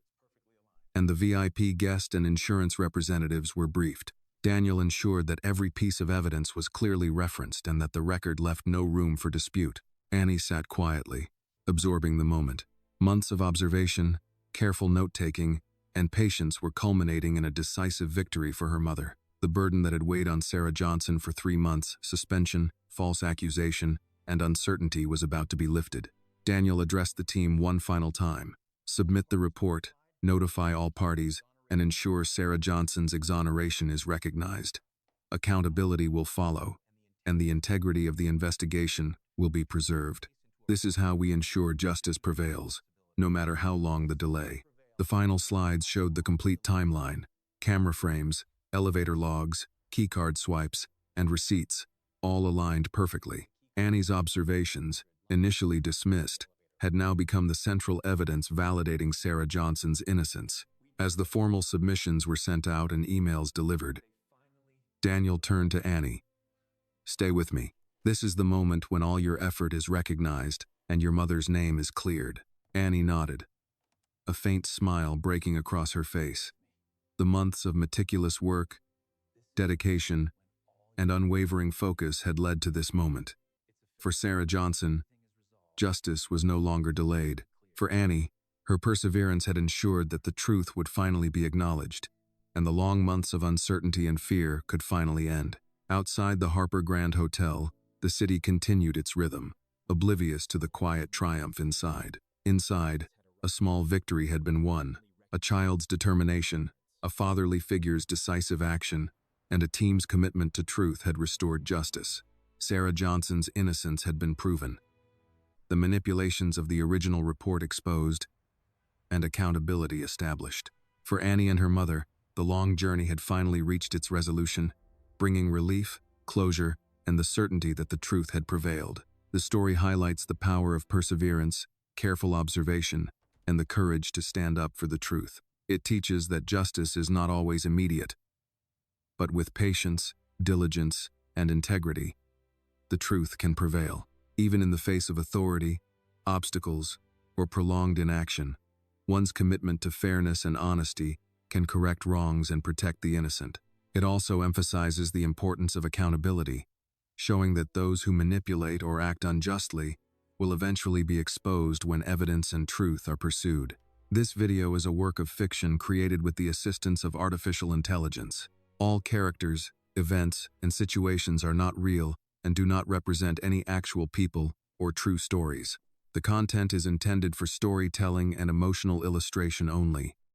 and the VIP guest and insurance representatives were briefed. Daniel ensured that every piece of evidence was clearly referenced and that the record left no room for dispute. Annie sat quietly, absorbing the moment. Months of observation, careful note-taking, and patience were culminating in a decisive victory for her mother. The burden that had weighed on Sarah Johnson for 3 months, suspension, false accusation, and uncertainty was about to be lifted. Daniel addressed the team one final time. Submit the report, notify all parties, and ensure Sarah Johnson's exoneration is recognized. Accountability will follow, and the integrity of the investigation will be preserved. This is how we ensure justice prevails, no matter how long the delay. The final slides showed the complete timeline, camera frames, elevator logs, keycard swipes, and receipts, all aligned perfectly. Annie's observations, initially dismissed, had now become the central evidence validating Sarah Johnson's innocence. As the formal submissions were sent out and emails delivered, Daniel turned to Annie. Stay with me. This is the moment when all your effort is recognized and your mother's name is cleared. Annie nodded, a faint smile breaking across her face. The months of meticulous work, dedication, and unwavering focus had led to this moment. For Sarah Johnson, justice was no longer delayed. For Annie, her perseverance had ensured that the truth would finally be acknowledged, and the long months of uncertainty and fear could finally end. Outside the Harper Grand Hotel, the city continued its rhythm. oblivious to the quiet triumph inside. Inside, a small victory had been won, a child's determination, a fatherly figure's decisive action, and a team's commitment to truth had restored justice. Sarah Johnson's innocence had been proven, the manipulations of the original report exposed, and accountability established. For Annie and her mother, the long journey had finally reached its resolution, bringing relief, closure, and the certainty that the truth had prevailed. The story highlights the power of perseverance, careful observation, and the courage to stand up for the truth. It teaches that justice is not always immediate, but with patience, diligence, and integrity, the truth can prevail. Even in the face of authority, obstacles, or prolonged inaction, one's commitment to fairness and honesty can correct wrongs and protect the innocent. It also emphasizes the importance of accountability, showing that those who manipulate or act unjustly will eventually be exposed when evidence and truth are pursued. This video is a work of fiction created with the assistance of artificial intelligence. All characters, events, and situations are not real and do not represent any actual people or true stories. The content is intended for storytelling and emotional illustration only.